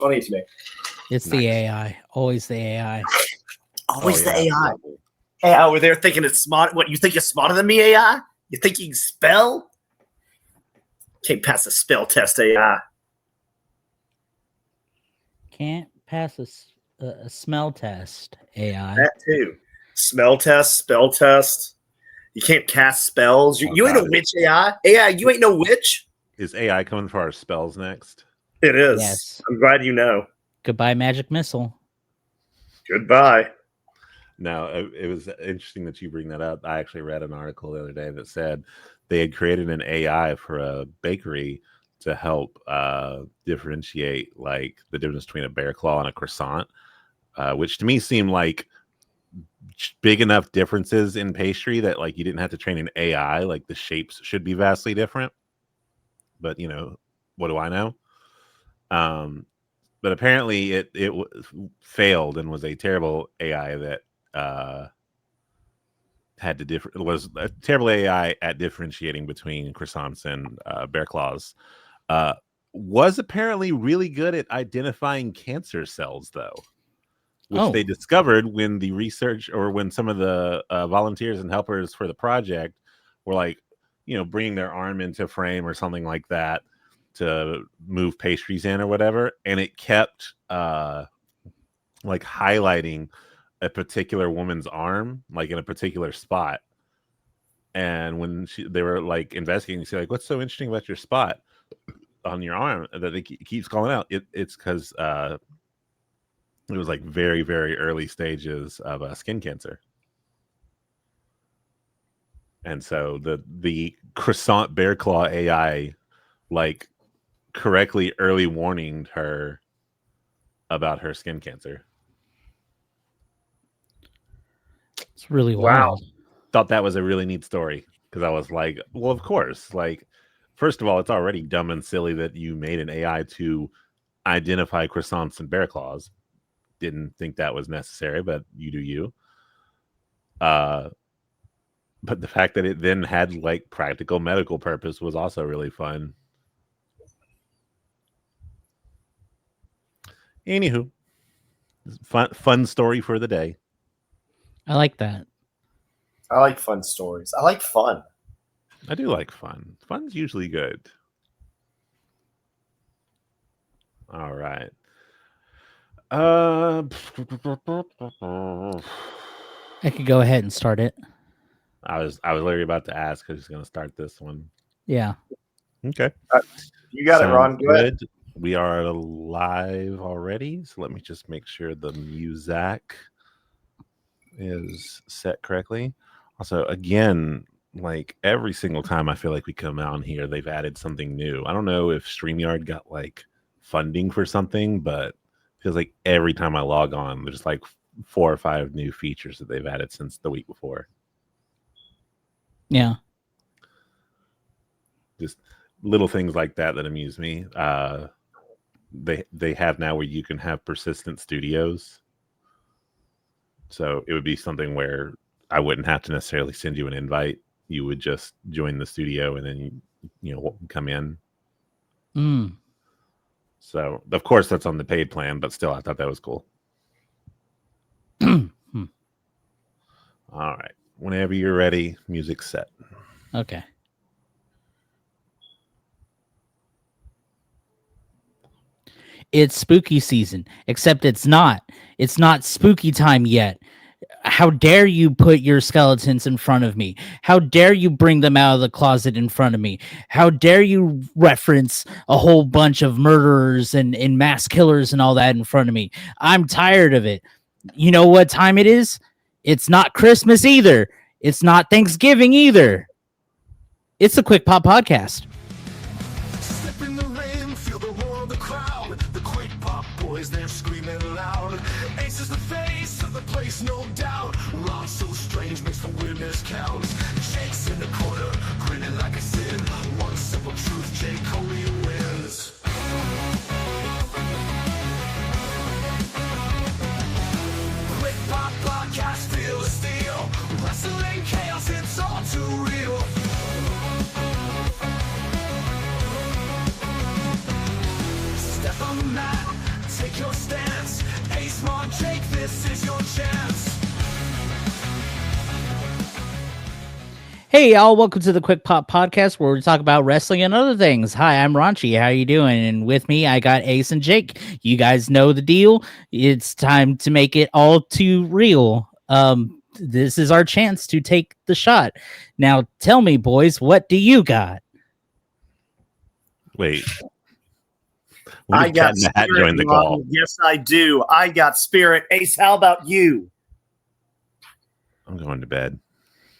funny to me. It's the AI. Always the AI. Always the AI. Hey, over there thinking it's smart. What, you think you're smarter than me, AI? You think you can spell? Can't pass the spell test, AI. Can't pass a smell test, AI. That too. Smell test, spell test. You can't cast spells. You ain't a witch, AI. AI, you ain't no witch. Is AI coming for our spells next? It is. Yes. I'm glad you know. Goodbye, magic missile. Goodbye. Now, it was interesting that you bring that up. I actually read an article the other day that said they had created an AI for a bakery to help differentiate like the difference between a bear claw and a croissant, which to me seemed like big enough differences in pastry that like you didn't have to train an AI. Like the shapes should be vastly different. But you know, what do I know? But apparently it failed and was a terrible AI that was a terrible AI at differentiating between croissants and bear claws. Was apparently really good at identifying cancer cells, though, which they discovered when the research or when some of the volunteers and helpers for the project were like, you know, bringing their arm into frame or something like that to move pastries in or whatever, and it kept like highlighting a particular woman's arm, like in a particular spot. And when they were like investigating, she's like, "What's so interesting about your spot on your arm that it keeps calling out?" It's because it was like very, very early stages of skin cancer. And so the croissant bear claw AI like correctly early warned her about her skin cancer. It's really wild. Thought that was a really neat story because I was like, well, of course. Like, first of all, it's already dumb and silly that you made an AI to identify croissants and bear claws. Didn't think that was necessary, but you do you. But the fact that it then had like practical medical purpose was also really fun. Anywho, fun story for the day. I like that. I like fun stories. I like fun. I do like fun. Fun's usually good. All right. I could go ahead and start it. I was literally about to ask who's going to start this one. Yeah. Okay. You got it, Ron. Good. We are live already, so let me just make sure the music is set correctly. Also, again, like every single time I feel like we come out here, they've added something new. I don't know if StreamYard got like funding for something, but it feels like every time I log on, there's like 4 or 5 new features that they've added since the week before. Yeah. Just little things like that amuse me. They have now where you can have persistent studios. So it would be something where I wouldn't have to necessarily send you an invite. You would just join the studio and then you come in. So of course that's on the paid plan, but still I thought that was cool. All right. Whenever you're ready, music's set. Okay. It's spooky season, except it's not. It's not spooky time yet. How dare you put your skeletons in front of me? How dare you bring them out of the closet in front of me? How dare you reference a whole bunch of murderers and mass killers and all that in front of me? I'm tired of it. You know what time it is? It's not Christmas either. It's not Thanksgiving either. It's the Quick Pop Podcast. Step in the rain, feel the roar of the crowd. The Quick Pop boys, they're screaming loud. Ace is the face of the place, no doubt. Ron so strange makes the weirdness count. Jake's in the corner, grinning like a sin. One simple truth, Jake Coley wins. Quick Pop Podcast, feel the steel. Wrestling chaos, it's all too real. Step on the mat, Hey, y'all, welcome to the Quick Pop Podcast where we talk about wrestling and other things. Hi, I'm Raunchy. How you doing? And with me, I got Ace and Jake. You guys know the deal. It's time to make it all too real. This is our chance to take the shot. Now, tell me, boys, what do you got? Wait. I got Cat in the Hat joined the Ron. call. Yes, I do. I got Spirit. Ace, how about you? I'm going to bed.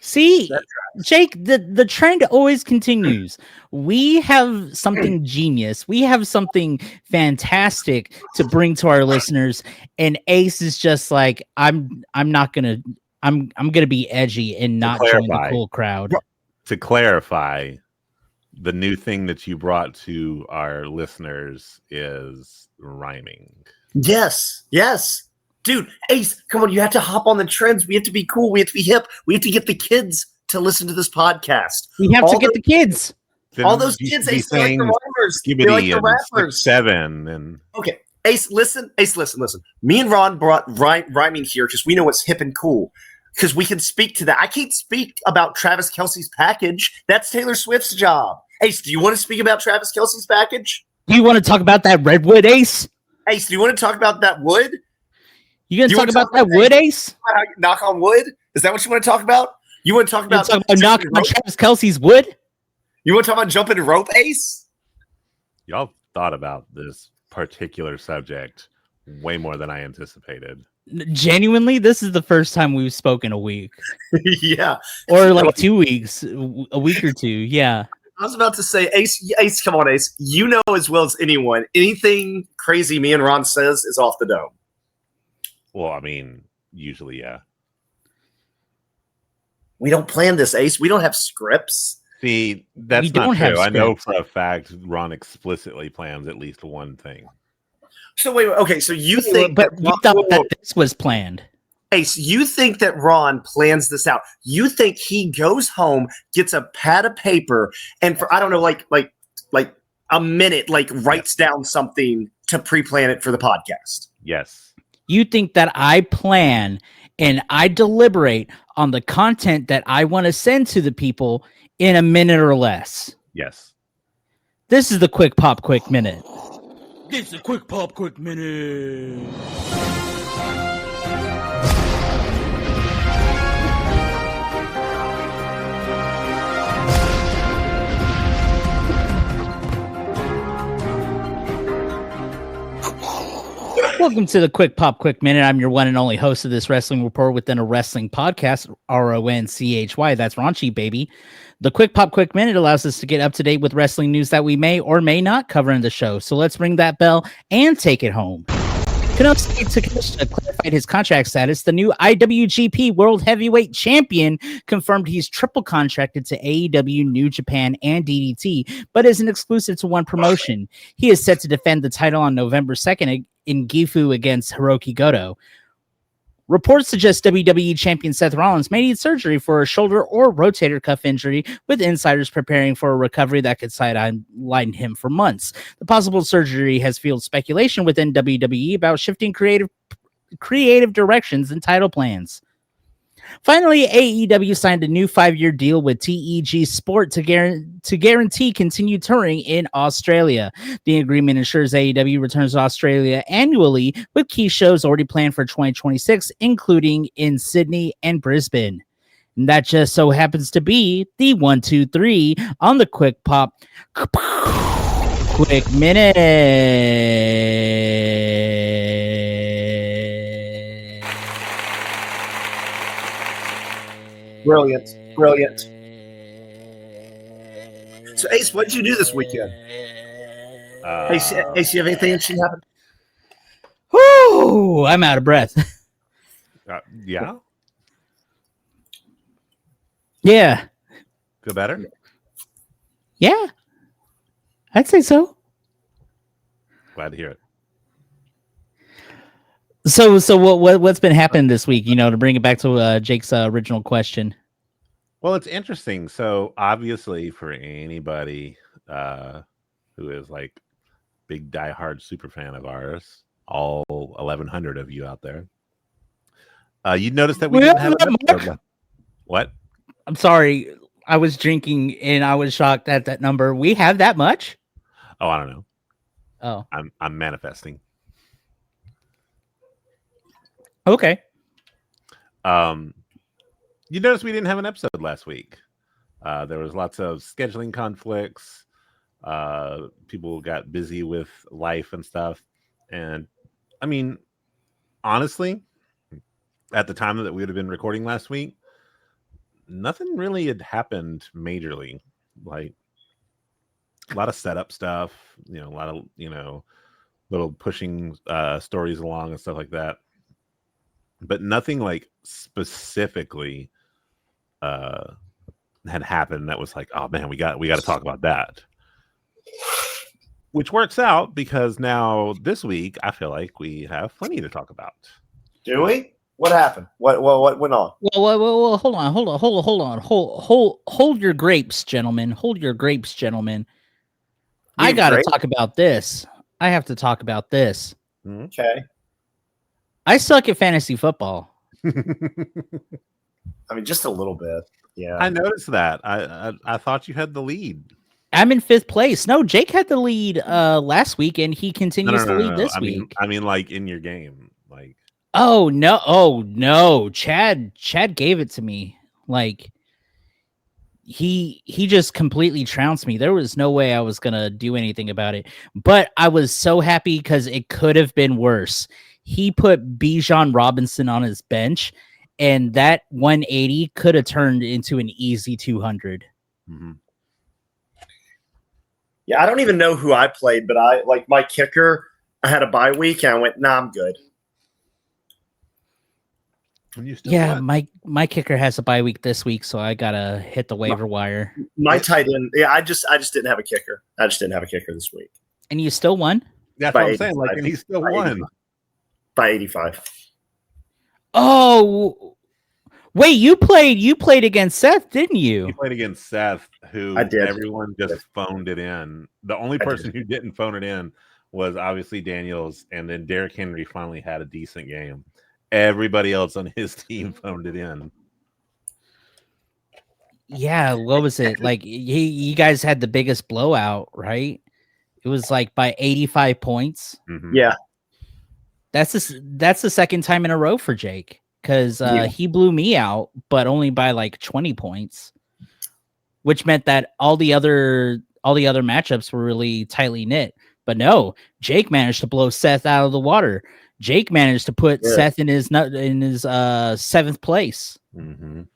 See, That's Jake, the trend always continues. We have something genius. We have something fantastic to bring to our listeners, and Ace is just like, I'm gonna be edgy and not join the clarify. cool crowd. To clarify, the new thing that you brought to our listeners is rhyming. Yes, yes. Dude, Ace, come on, you have to hop on the trends. We have to be cool. We have to be hip. We have to get the kids to listen to this podcast. We have All to get the kids. Then All those you kids, should be Ace, they're like the saying rhymers. They're like Skibbity the and rappers. 6'7" and Okay, Ace, listen. Me and Ron brought rhyming here because we know what's hip and cool. Because we can speak to that. I can't speak about Travis Kelce's package. That's Taylor Swift's job. Ace, do you want to speak about Travis Kelce's package? Do you want to talk about that redwood, Ace? Ace, do you want to talk about that wood? You gonna Do you talk wanna about talk that about wood, Ace? How you knock on wood? Is that what you want to talk about? You want to talk You wanna about, talk about knocking on rope? Travis Kelce's wood? You want to talk about jumping rope, Ace? y'all thought about this particular subject way more than I anticipated. Genuinely, this is the first time we've spoken a week, Yeah. or like 2 weeks, a week or two. Yeah. I was about to say, Ace, come on, Ace. You know as well as anyone, anything crazy me and Ron says is off the dome. Well, I mean, usually, yeah. We don't plan this, Ace. We don't have scripts. See, that's We not don't have true. I know scripts. for a fact Ron explicitly plans at least one thing. So wait, okay. So you think But that you thought that this was planned. Ace, you think that Ron plans this out? You think he goes home, gets a pad of paper, and for I don't know, like a minute, like writes down something to pre-plan it for the podcast? Yes. You think that I plan and I deliberate on the content that I want to send to the people in a minute or less. Yes. This is the Quick Pop Quick Minute. This is the Quick Pop Quick Minute. Welcome to the Quick Pop Quick Minute. I'm your one and only host of this wrestling report within a wrestling podcast, RONCHY. That's Raunchy, baby. The Quick Pop Quick Minute allows us to get up to date with wrestling news that we may or may not cover in the show. So let's ring that bell and take it home. Konosuke Takeshita clarified his contract status. The new IWGP World Heavyweight Champion confirmed he's triple contracted to AEW, New Japan, and DDT, but isn't exclusive to one promotion. He is set to defend the title on November 2nd in Gifu against Hiroki Goto. Reports suggest WWE Champion Seth Rollins may need surgery for a shoulder or rotator cuff injury, with insiders preparing for a recovery that could sideline him for months. The possible surgery has fueled speculation within WWE about shifting creative directions and title plans. Finally, AEW signed a new 5-year deal with TEG Sport to guarantee continued touring in Australia. The agreement ensures AEW returns to Australia annually, with key shows already planned for 2026, including in Sydney and Brisbane. And that just so happens to be the 1, 2, 3 on the Quick Pop Quick Minute. Brilliant, brilliant. So, Ace, what did you do this weekend? Ace, you have anything interesting happen? Whoo, I'm out of breath. Yeah. Yeah. Feel better? Yeah. I'd say so. Glad to hear it. So what's been happening this week, to bring it back to Jake's original question? Well, it's interesting. So obviously for anybody who is like big diehard super fan of ours, all 1,100 of you out there, you'd notice that we didn't have an episode. What? I'm sorry. I was drinking and I was shocked at that number. We have that much? Oh, I don't know. Oh, I'm manifesting. okay. You notice we didn't have an episode last week. There was lots of scheduling conflicts. People got busy with life and stuff. And I mean, honestly, at the time that we would have been recording last week, nothing really had happened majorly. Like a lot of setup stuff, a lot of, little pushing stories along and stuff like that. But nothing like specifically had happened that was like, oh man, we got to talk about that. Which works out because now this week I feel like we have plenty to talk about. Do we? What happened? What went on? Well, hold on. Hold your grapes, gentlemen. Hold your grapes, gentlemen. I You got to grape? talk about this. I have to talk about this. Okay. I suck at fantasy football. I mean, just a little bit. Yeah. I noticed that. I thought you had the lead. I'm in 5th place. No, Jake had the lead last week, and he continues to lead this week. I mean, like in your game, like. Oh no! Chad gave it to me. Like he just completely trounced me. There was no way I was gonna do anything about it. But I was so happy because it could have been worse. He put Bijan Robinson on his bench, and that 180 could have turned into an easy 200. Mm-hmm. Yeah, I don't even know who I played, but I like my kicker. I had a bye week, and I went, "Nah, I'm good." And you still Yeah, won. my kicker has a bye week this week, so I gotta hit the waiver wire. My tight end. Yeah, I just didn't have a kicker. I just didn't have a kicker this week And you still won? That's by what I'm saying. Like, 85. and he still By won. 85. by 85. Oh, wait! You played against Seth, didn't you? He played against Seth, who I did. everyone just phoned it in. The only I person who didn't phone it in was obviously Daniels, and then Derrick Henry finally had a decent game. Everybody else on his team phoned it in. Yeah, what was it? Like you guys had the biggest blowout, right? It was like by 85 points. Mhm. Yeah, That's the second time in a row for Jake because Yeah. he blew me out, but only by like 20 points, which meant that all the other matchups were really tightly knit. But no, Jake managed to blow Seth out of the water. Jake managed to put Yeah. Seth in his 7th place. Mhm.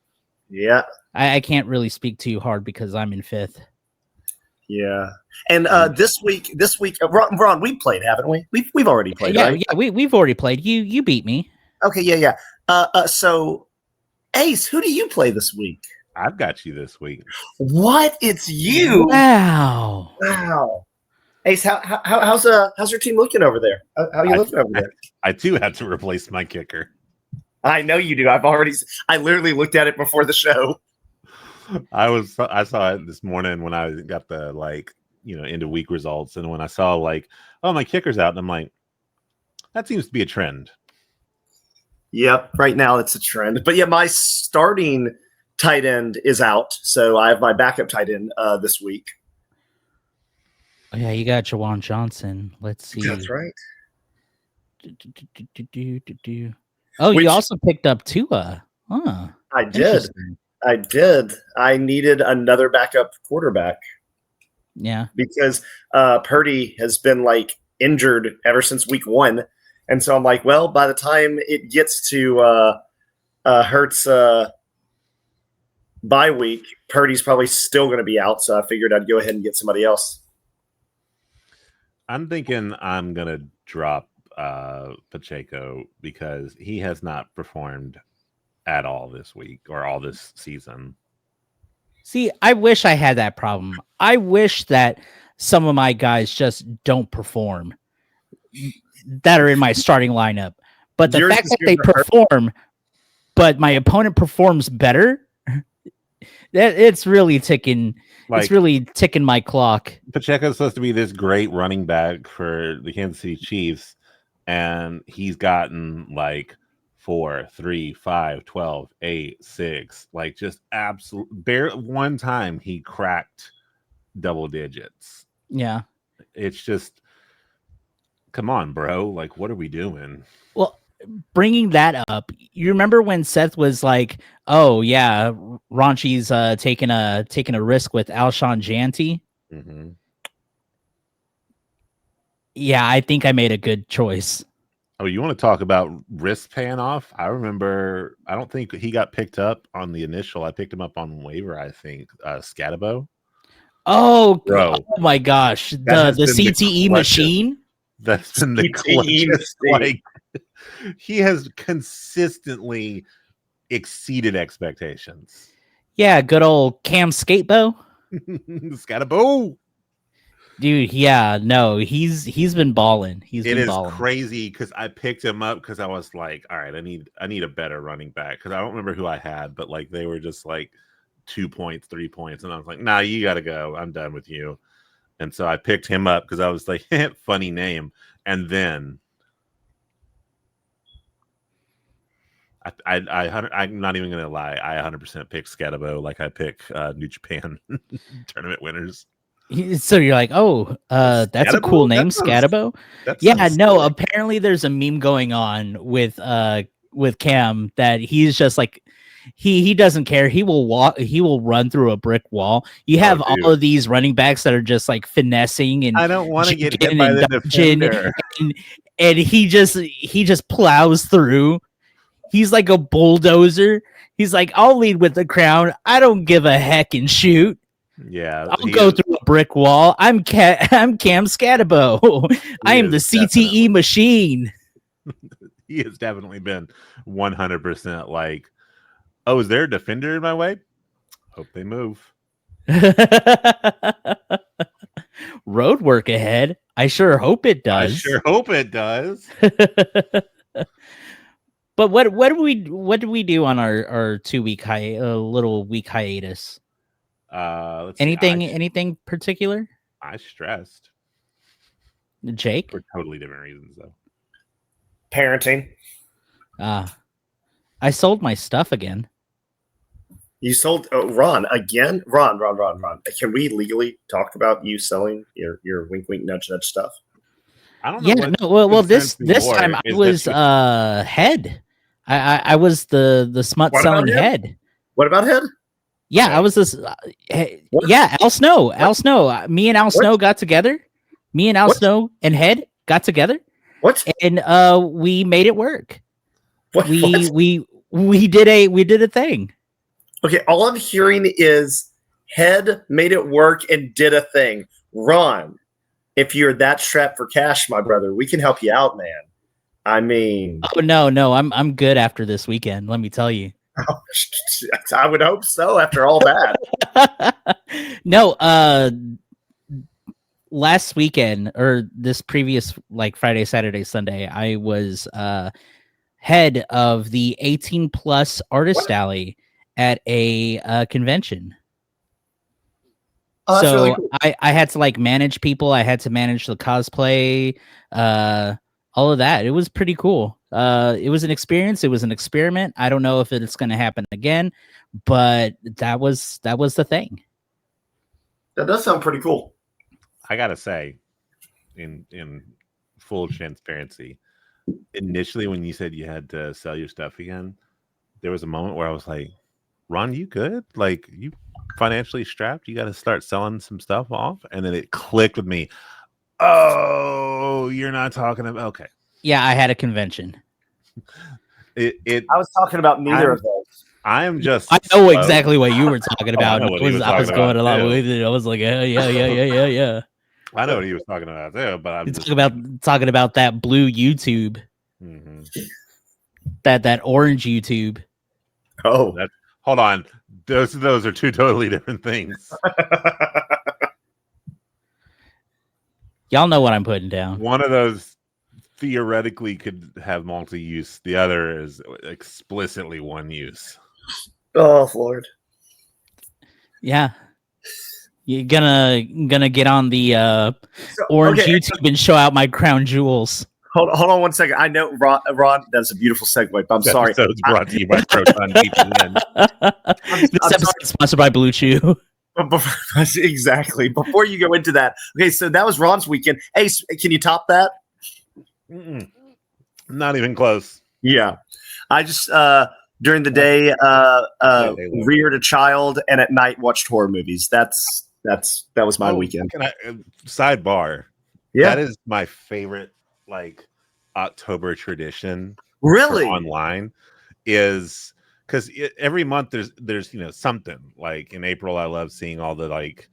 yeah, I can't really speak too hard because I'm in 5th. yeah. And this week, Ron, we played, haven't we? We've already played, Yeah, right? yeah, we've already played. You beat me. Okay, yeah. So, Ace, who do you play this week? I've got you this week. What? It's you? Wow. Wow. Ace, how's your team looking over there? How are you looking over there? I too had to replace my kicker. I know you do. I literally looked at it before the show. I saw it this morning when I got the end of week results, and when I saw oh, my kicker's out, and I'm like, that seems to be a trend. Yep, right now it's a trend. But yeah, my starting tight end is out, so I have my backup tight end this week. Oh, yeah, you got Jawan Johnson. Let's see. That's right. Oh, Which- you also picked up Tua. Huh. I did. Interesting. I did. I needed another backup quarterback Yeah. because Purdy has been injured ever since week 1. And so I'm like, well, by the time it gets to Hurts bye week, Purdy's probably still going to be out. So I figured I'd go ahead and get somebody else. I'm thinking I'm gonna drop Pacheco because he has not performed at all this week or all this season. See, I wish I had that problem. I wish that some of my guys just don't perform that are in my starting lineup. But the Yours fact is that they gonna hurt. perform, but my opponent performs better, it's really ticking. It's really ticking my clock. Pacheco's supposed to be this great running back for the Kansas City Chiefs, and he's gotten 4, 3, 5, 12, 8, 6. Like just absolute bare one time he cracked double digits. Yeah. It's just come on, bro. Like, what are we doing? Well, bringing that up, you remember when Seth was like, "Oh yeah, Raunchy's taking a risk with Alshon Janty." Mm-hmm. Yeah, I think I made a good choice. Oh, you want to talk about risk paying off? I remember. I don't think he got picked up on the initial. I picked him up on waiver. I think Scatabo. Oh, Bro, oh my gosh, that the has been the CTE clutchest. machine. That's been the CTE clutchest. mistake. Like he has consistently exceeded expectations. Yeah, good old Cam Skatebo. Scatabo. Dude, yeah, no, he's been balling. It It is crazy because I picked him up because I was like, all right, I need a better running back because I don't remember who I had, but like they were just like 2 points, 3 points, and I was like, nah, you gotta go. I'm done with you. And so I picked him up because I was like, funny name. And then I'm not even gonna lie, I 100% picked Scatabo like I pick New Japan tournament winners. So you're like, oh, that's a cool Scatabo? name, That sounds- Scatabo. That Yeah, sounds no. sick. Apparently, there's a meme going on with Cam that he's just like he doesn't care. He will walk. He will run through a brick wall. You have dude. all of these running backs that are just like finessing and I don't want to get hit jigging by and the dodging, defender. and he just plows through. He's like a bulldozer. He's like, I'll lead with the crown. I don't give a heck and shoot. Yeah, I'll go through a brick wall. I'm Cam Scatabo. I am the CTE machine. He has definitely been 100% like, oh, is there a defender in my way? Hope they move. Road work ahead. I sure hope it does. I sure hope it does. But what do we do on our 2 week little week hiatus? Let's see. Anything particular? I stressed Jake? for totally different reasons though. Parenting. I sold my stuff again. You sold Ron again? Ron. Can we legally talk about you selling your wink wink nudge nudge stuff? I don't know. Yeah, what no, well this concerns me more time I is was that head. I was the smut What selling about head. What about head? Yeah, I was this. What? Yeah, Al Snow. Al Snow. Me and Al Snow got together. Me and Al What? Snow and Head got together, What? and we made it work. What? What? We did a thing. Okay, all I'm hearing is head made it work and did a thing. Ron, if you're that strapped for cash, my brother, we can help you out, man. I mean, Oh no, I'm good after this weekend. Let me tell you. I would hope so after all that. No, last weekend or this previous like Friday, Saturday, Sunday, I was head of the 18 plus artist alley at a convention. Oh, that's So really cool. I had to like manage people. I had to manage the cosplay, all of that. It was pretty cool. It was an experience. It was an experiment. I don't know if it's going to happen again, but that was the thing. That does sound pretty cool. I gotta say, in full transparency, initially when you said you had to sell your stuff again, there was a moment where I was like, Ron, you good? Like, you financially strapped? You got to start selling some stuff off? And then it clicked with me. Oh, you're not talking about... Okay. Yeah, I had a convention. I was talking about neither of those. I am just... I know exactly what you were talking about. I know what he was I was talking going about, along too. with it. I was like, yeah. I know what he was talking about there, but I'm It's just... talking about that blue YouTube, Mhm. that orange YouTube. Oh. That- Hold on. Those are two totally different things. Y'all know what I'm putting down. One of those theoretically could have multi-use. The other is explicitly one use. Oh, Lord. Yeah. You're gonna get on the So, orange okay, YouTube and show out my crown jewels. hold on one second. I know Ron does a beautiful segue, but I'm sorry. So it's brought to you by Proton VPN. This I'm episode is sponsored by Blue Chew. Exactly. Before you go into that, okay, so that was Ron's weekend. Hey, can you top that? Mm-mm. Not even close. Yeah, I just during the day reared a child, and at night watched horror movies. That was my weekend. Can I, sidebar. Yeah, That is my favorite like October tradition. really. Online is because every month there's something like in April. I love seeing all the like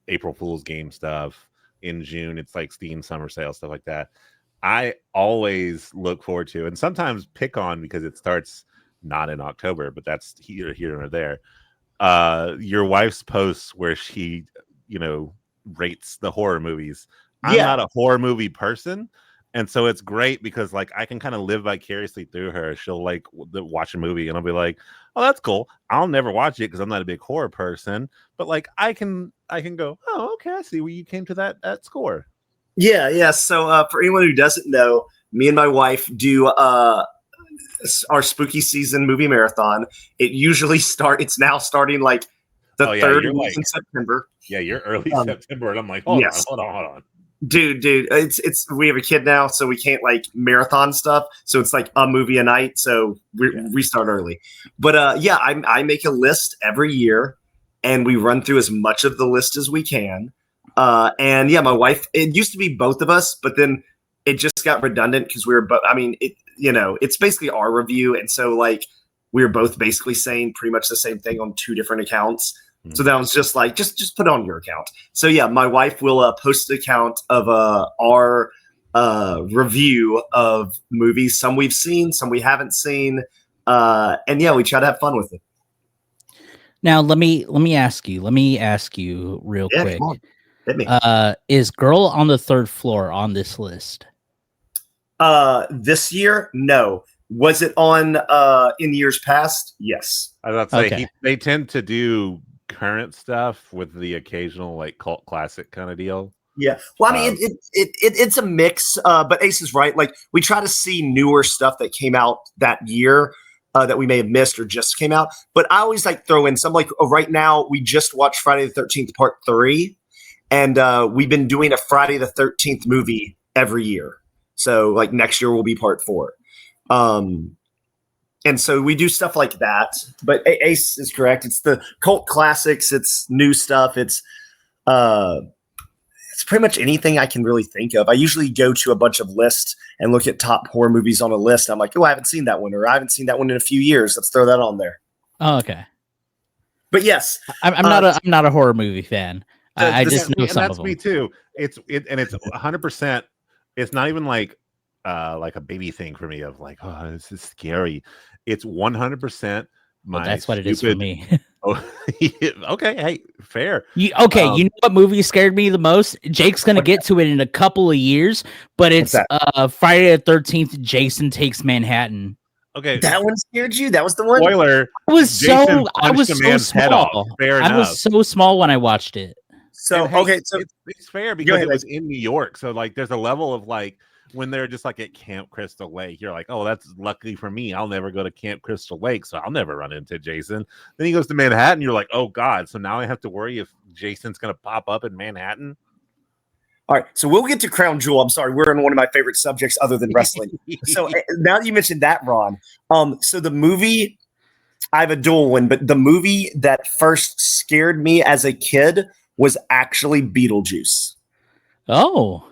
April Fool's game stuff. In June, it's like Steam summer sale stuff like that. I always look forward to, and sometimes pick on because it starts not in October, but that's here or there. Your wife's posts where she, rates the horror movies. I'm not a horror movie person, and so it's great because like I can kind of live vicariously through her. She'll like watch a movie, and I'll be like, "Oh, that's cool." I'll never watch it because I'm not a big horror person, but like I can go, "Oh, okay, I see where you came to that score." Yeah. So for anyone who doesn't know, me and my wife do our spooky season movie marathon. It usually it's now starting like the third week in September. Yeah, you're early September, and I'm like, hold on. Dude, it's we have a kid now, so we can't like marathon stuff. So it's like a movie a night. So we start early. But I make a list every year, and we run through as much of the list as we can. And my wife. It used to be both of us, but then it just got redundant because we were both. I mean, it's basically our review, and so like we were both basically saying pretty much the same thing on two different accounts. So that was just like, just put it on your account. So yeah, my wife will post an account of our review of movies. Some we've seen, some we haven't seen, and we try to have fun with it. Now let me ask you real quick. Come on. Hit me. Is Girl on the Third Floor on this list? This year, no. Was it on in years past? Yes. I was about to say they tend to do current stuff with the occasional like cult classic kind of deal. Yeah, well, I mean, it's a mix, but Ace is right. Like, we try to see newer stuff that came out that year that we may have missed or just came out. But I always like throw in some, like, right now we just watched Friday the 13th Part 3, and we've been doing a Friday the 13th movie every year. So, like, next year will be Part 4. And so we do stuff like that. But Ace is correct. It's the cult classics. It's new stuff. It's pretty much anything I can really think of. I usually go to a bunch of lists and look at top horror movies on a list. I'm like, oh, I haven't seen that one, or I haven't seen that one in a few years. Let's throw that on there. Oh, okay. But yes, I'm not a horror movie fan. I just know some of them. Me too. It's 100%. It's not even like a baby thing for me of like, oh, this is scary. It's 100%. That's what it is for me. Oh, okay, hey, fair. You know what movie scared me the most? Jake's gonna get to it in a couple of years, but it's Friday the 13th. Jason Takes Manhattan. Okay, that one scared you. That was the one. Spoiler. I was so small. Fair I enough. was so small when I watched it. So it's fair because it was in New York. So like, there's a level of like, when they're just like at Camp Crystal Lake, you're like, oh, that's lucky for me. I'll never go to Camp Crystal Lake, so I'll never run into Jason. Then he goes to Manhattan. You're like, oh, God. So now I have to worry if Jason's going to pop up in Manhattan. All right. So we'll get to Crown Jewel. I'm sorry. We're on one of my favorite subjects other than wrestling. So now that you mentioned that, Ron, so the movie, I have a dual one, but the movie that first scared me as a kid was actually Beetlejuice. Oh.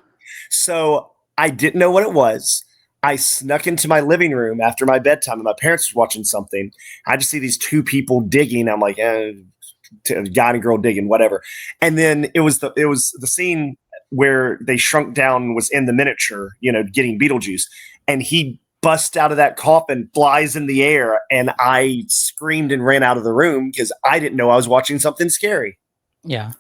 So I didn't know what it was. I snuck into my living room after my bedtime, and my parents were watching something. I just see these two people digging. I'm like, guy and girl digging, whatever. And then it was the scene where they shrunk down, was in the miniature, getting Beetlejuice, and he busts out of that coffin, flies in the air, and I screamed and ran out of the room because I didn't know I was watching something scary. Yeah.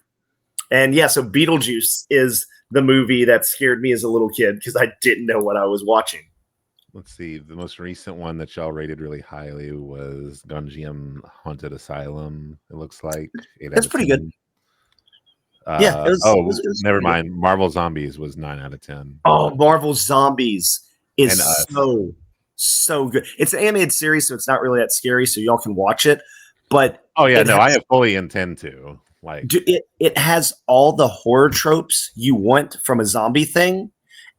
And so Beetlejuice is the movie that scared me as a little kid because I didn't know what I was watching. Let's see. The most recent one that y'all rated really highly was Gunjiam Haunted Asylum. It looks like that's pretty good. Yeah, it was- oh, it was never good. mind. Marvel Zombies was 9 out of 10. Oh, Marvel Zombies is And Us. so good. It's an animated series, so it's not really that scary, so y'all can watch it. But Oh yeah, it no, I has- have fully intend to. Like, it has all the horror tropes you want from a zombie thing,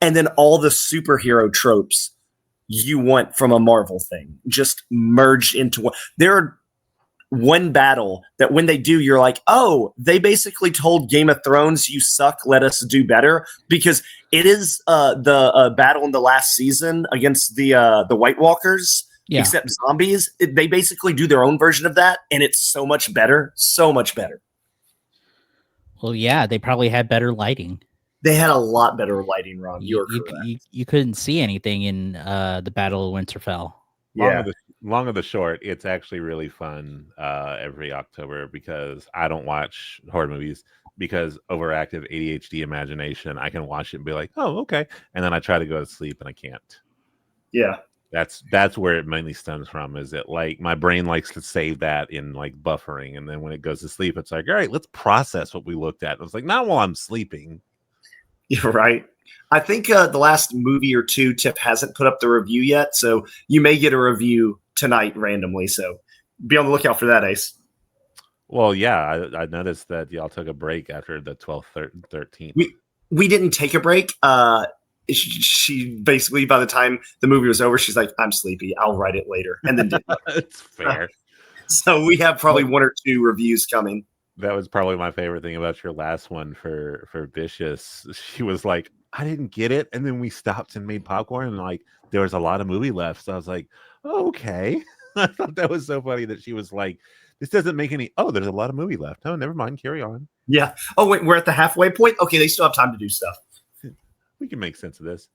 and then all the superhero tropes you want from a Marvel thing, just merged into one. There are one battle that when they do, you're like, oh, they basically told Game of Thrones, you suck, let us do better, because it is the battle in the last season against the White Walkers, Yeah. except zombies. They basically do their own version of that, and it's so much better, so much better. Well, yeah, they probably had better lighting. They had a lot better lighting, Ron. You're correct. You couldn't see anything in the Battle of Winterfell. long of the short, it's actually really fun every October because I don't watch horror movies because overactive ADHD imagination. I can watch it and be like, oh, okay. And then I try to go to sleep and I can't. Yeah. That's where it mainly stems from, is it like my brain likes to save that in like buffering, and then when it goes to sleep it's like, all right, let's process what we looked at. And it's like, not while I'm sleeping. You're right. I think the last movie or two Tip hasn't put up the review yet, so you may get a review tonight randomly, so be on the lookout for that, Ace. Well, yeah, I noticed that y'all took a break after the 12th 13th. We didn't take a break. She basically, by the time the movie was over, she's like, I'm sleepy, I'll write it later, and then didn't. It's fair. So we have probably one or two reviews coming. That was probably my favorite thing about your last one for Vicious. She was like, I didn't get it, and then we stopped and made popcorn, and like there was a lot of movie left. So I was like, oh, okay. I thought that was so funny that she was like, this doesn't make any. Oh, there's a lot of movie left. Oh, never mind. Carry on. Yeah. Oh, wait, we're at the halfway point. Okay, they still have time to do stuff. We can make sense of this.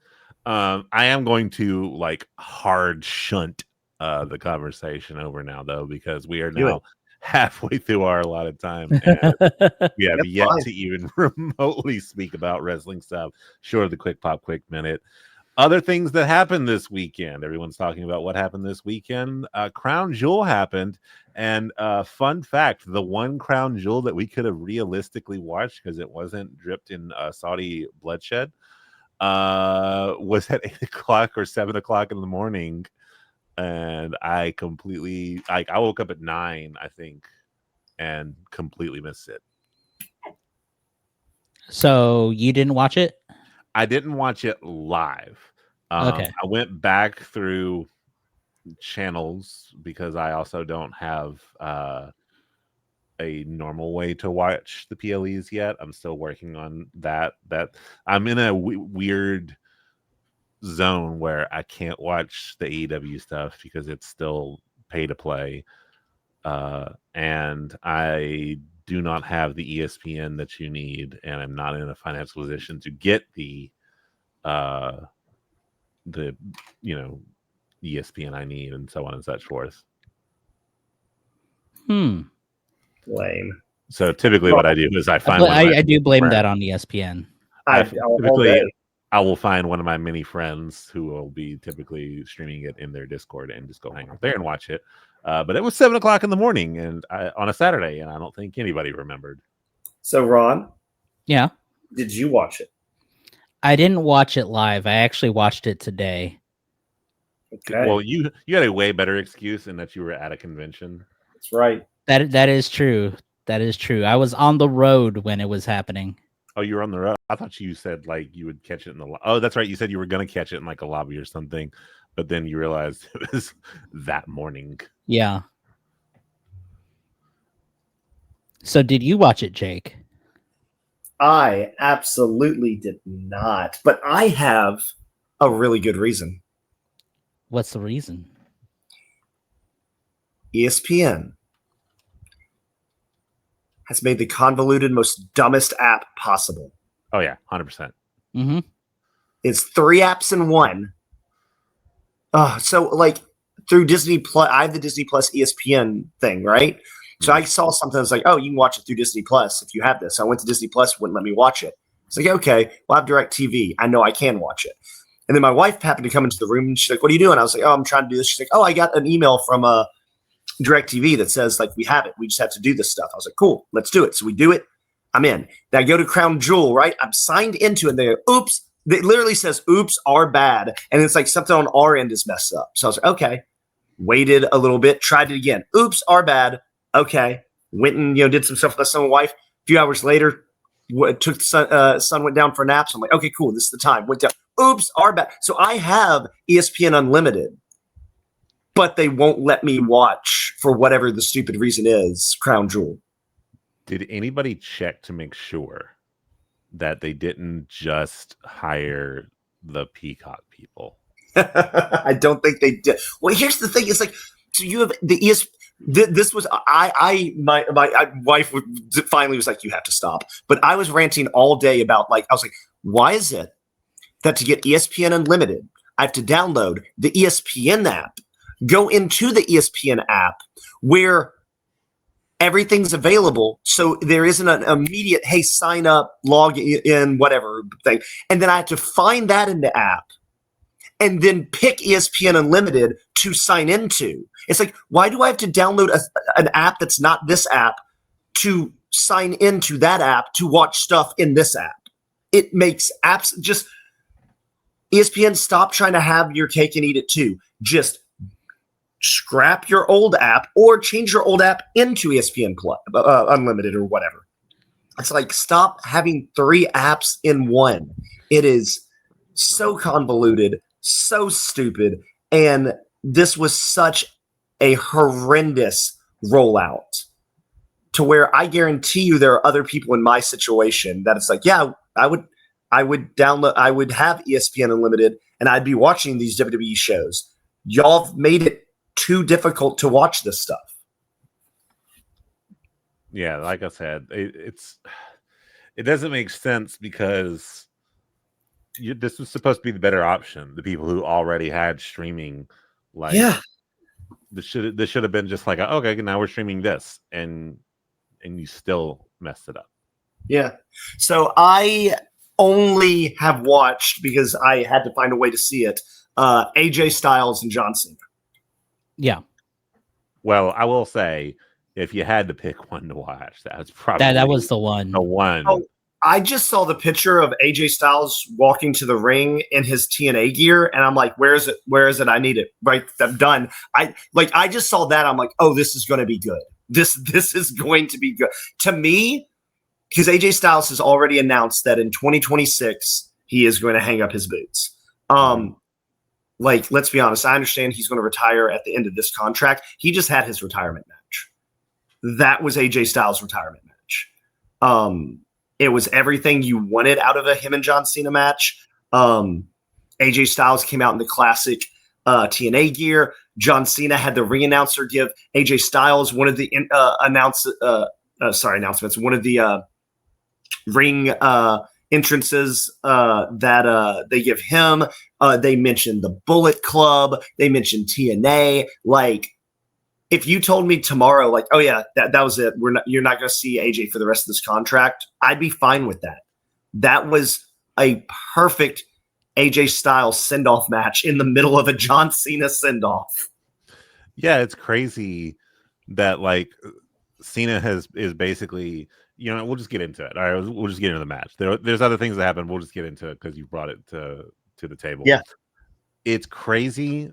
I am going to like hard shunt the conversation over now, though, because we are now halfway through our allotted time. And we have yet to even remotely speak about wrestling stuff. Sure, the quick pop, quick minute. Other things that happened this weekend. Everyone's talking about what happened this weekend. Crown Jewel happened. And fun fact, the one Crown Jewel that we could have realistically watched because it wasn't dripped in Saudi bloodshed was at 8 o'clock or 7 o'clock in the morning. And I completely, I woke up at 9, I think, and completely missed it. So you didn't watch it? I didn't watch it live. Okay. I went back through channels because I also don't have a normal way to watch the PLEs yet. I'm still working on that. That I'm in a weird zone where I can't watch the AEW stuff because it's still pay to play, and I do not have the ESPN that you need, and I'm not in a financial position to get the ESPN I need, and so on and such forth. Lame. So typically, what I do is I find. I do blame that on ESPN. I will find one of my many friends who will be typically streaming it in their Discord and just go hang out there and watch it. But it was 7 o'clock in the morning and on a Saturday, and I don't think anybody remembered. So, Ron, yeah, did you watch it? I didn't watch it live. I actually watched it today. Okay. Well, you had a way better excuse in that you were at a convention. That's right. That is true. That is true. I was on the road when it was happening. Oh, you were on the road. I thought you said like you would catch it in the. Oh, that's right. You said you were going to catch it in like a lobby or something, but then you realized it was that morning. Yeah. So, did you watch it, Jake? I absolutely did not, but I have a really good reason. What's the reason? ESPN has made the convoluted, most dumbest app possible. Oh yeah, 100%. Mm-hmm. It's 3 apps in one. So like through Disney Plus, I have the Disney Plus ESPN thing, right? So I saw something that's like, oh, you can watch it through Disney Plus if you have this. I went to Disney Plus, wouldn't let me watch it. It's like, okay, well, I have DirecTV. I know I can watch it. And then my wife happened to come into the room and she's like, what are you doing? I was like, oh, I'm trying to do this. She's like, oh, I got an email from DirecTV that says like we have it. We just have to do this stuff. I was like, cool, let's do it. So we do it. I'm in. Then I go to Crown Jewel, right? I'm signed into it. And they go, oops. It literally says, oops, are bad. And it's like something on our end is messed up. So I was like, okay. Waited a little bit, tried it again. Oops, are bad. Okay. Went and, did some stuff with my son and wife. A few hours later, took the son went down for a nap. So I'm like, okay, cool. This is the time. Went down. Oops, are bad. So I have ESPN Unlimited, but they won't let me watch, for whatever the stupid reason is, Crown Jewel. Did anybody check to make sure that they didn't just hire the Peacock people? I don't think they did. Well, here's the thing: it's like, so you have the ES. This was my wife finally was like, you have to stop. But I was ranting all day about, I was like, why is it that to get ESPN Unlimited, I have to download the ESPN app, go into the ESPN app where everything's available, so there isn't an immediate, hey, sign up, log in, whatever thing. And then I have to find that in the app and then pick ESPN Unlimited to sign into. It's like, why do I have to download an app that's not this app to sign into that app to watch stuff in this app? It makes apps just, ESPN, stop trying to have your cake and eat it too. Just scrap your old app or change your old app into ESPN Unlimited or whatever. It's like, stop having 3 apps in one. It is so convoluted, so stupid, and this was such a horrendous rollout to where I guarantee you there are other people in my situation that it's like, yeah, I would download, I would have ESPN Unlimited and I'd be watching these WWE shows. Y'all have made it too difficult to watch this stuff. Yeah, like I said, it doesn't make sense because this was supposed to be the better option. The people who already had streaming, this should have been just like, okay, now we're streaming this, and you still messed it up. Yeah. So I only have watched, because I had to find a way to see it, AJ Styles and John Cena. Yeah. Well, I will say, if you had to pick one to watch, that was probably that was the one. The one. Oh, I just saw the picture of AJ Styles walking to the ring in his TNA gear, and I'm like, where is it? Where is it? I need it. Right, I'm done. I just saw that. I'm like, oh, this is going to be good. This is going to be good. To me, because AJ Styles has already announced that in 2026 he is going to hang up his boots. Let's be honest. I understand he's going to retire at the end of this contract. He just had his retirement match. That was AJ Styles' retirement match. It was everything you wanted out of a him and John Cena match. AJ Styles came out in the classic TNA gear. John Cena had the ring announcer give AJ Styles one of the announcements, one of the ring entrances that they give him. They mentioned the Bullet Club. They mentioned TNA. If you told me tomorrow, oh yeah, that was it, you're not going to see AJ for the rest of this contract, I'd be fine with that. That was a perfect AJ Styles send-off match in the middle of a John Cena send-off. Yeah, it's crazy that Cena is basically, we'll just get into it. All right, we'll just get into the match. There's other things that happen. We'll just get into it because you brought it to the table. Yeah, it's crazy.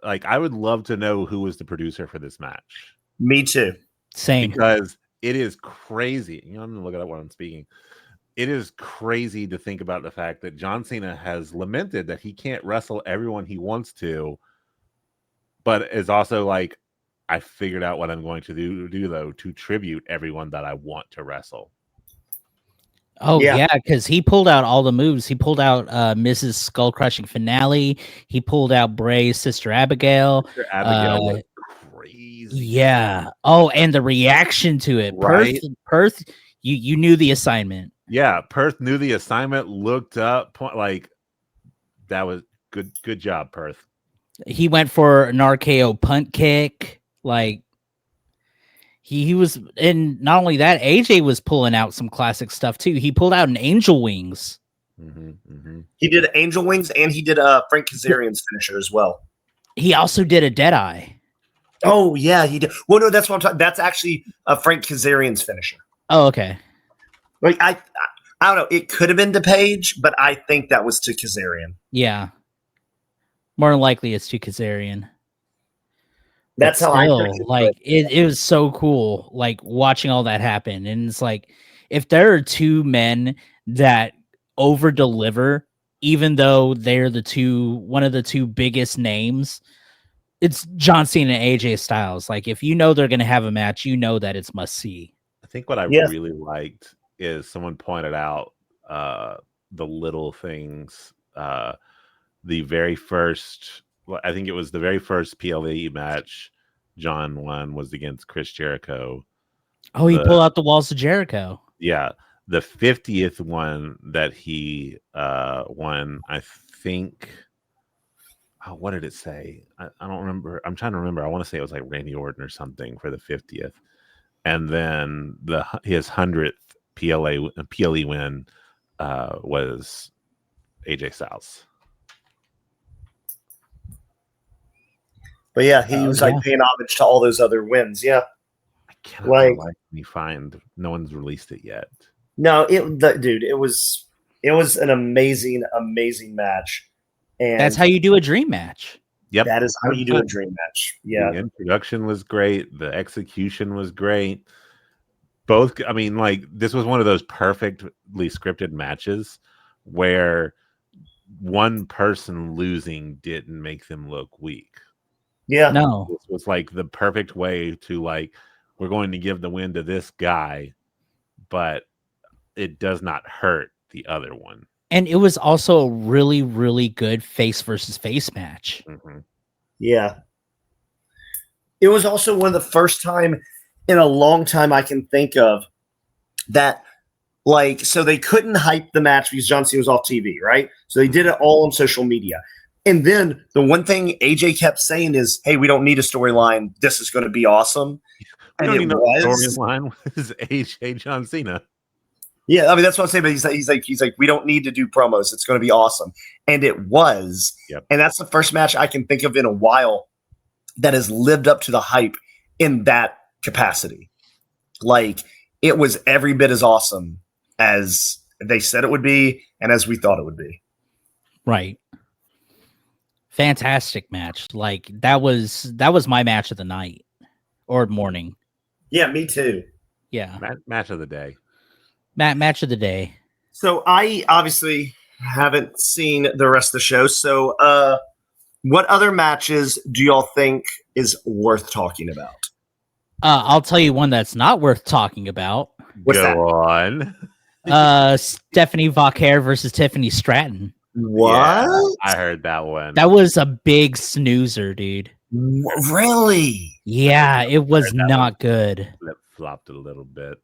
I would love to know who was the producer for this match. Me too. Same. Because it is crazy. I'm going to look at what I'm speaking. It is crazy to think about the fact that John Cena has lamented that he can't wrestle everyone he wants to, but is also I figured out what I'm going to do though, to tribute everyone that I want to wrestle. Oh yeah, because he pulled out all the moves. He pulled out Mrs. Skull Crushing Finale. He pulled out Bray's Sister Abigail. Sister Abigail was crazy. Yeah. Oh, and the reaction to it, right? Perth, you knew the assignment. Yeah, Perth knew the assignment. Looked up, that was good. Good job, Perth. He went for an RKO punt kick. He was, and not only that, AJ was pulling out some classic stuff too. He pulled out an Angel Wings. He did Angel Wings, and he did Frank Kazarian's finisher as well. He also did a Deadeye. Oh yeah, he did. Well, no, that's what I'm talking. That's actually Frank Kazarian's finisher. Oh, okay. Like I don't know. It could have been to Paige, but I think that was to Kazarian. Yeah. More than likely, it's to Kazarian. That's But how I still, took it. like it was so cool, like watching all that happen. And it's like, if there are two men that over deliver, even though they're one of the two biggest names, it's John Cena and AJ Styles. Like, if you know they're going to have a match, you know that it's must see. I think what I Yeah. really liked is someone pointed out the little things. The very first, I think it was the very first PLE match John won was against Chris Jericho. Oh, he pulled out the walls of Jericho. Yeah. The 50th one that he won, I think. Oh, what did it say? I don't remember. I'm trying to remember. I want to say it was like Randy Orton or something for the 50th. And then his 100th PLE win was AJ Styles. But yeah, he was like paying homage to all those other wins. Yeah. I cannot Like- me find. No one's released it yet. No, dude, it was an amazing, amazing match. And That's how you do a dream match. Yep. that is how you do a dream match. Yeah. The introduction was great. The execution was great. Both, I mean, like, this was one of those perfectly scripted matches where one person losing didn't make them look weak. Yeah. No. This was like the perfect way to, like, we're going to give the win to this guy, but it does not hurt the other one. And it was also a really, really good face versus face match. Mm-hmm. Yeah. It was also one of the first time in a long time I can think of that, like, so they couldn't hype the match because John Cena was off TV, right? So they did it all on social media. And then the one thing AJ kept saying is, hey, we don't need a storyline. This is going to be awesome. I And don't it even know was. the storyline was AJ John Cena. Yeah, I mean, that's what I'm saying. But he's like, we don't need to do promos. It's going to be awesome. And it was. Yep. And that's the first match I can think of in a while that has lived up to the hype in that capacity. Like, it was every bit as awesome as they said it would be and as we thought it would be. Right. Fantastic match. Like, that was my match of the night or morning. Yeah, me too. Yeah. Match of the day. Match of the day. So I obviously haven't seen the rest of the show. So what other matches do y'all think is worth talking about? I'll tell you one that's not worth talking about. What's Go that? on. Stephanie Vaquer versus Tiffany Stratton. What? Yeah, I heard that one. That was a big snoozer, dude. Really? Yeah, it was Heard that not good. Flip flopped a little bit.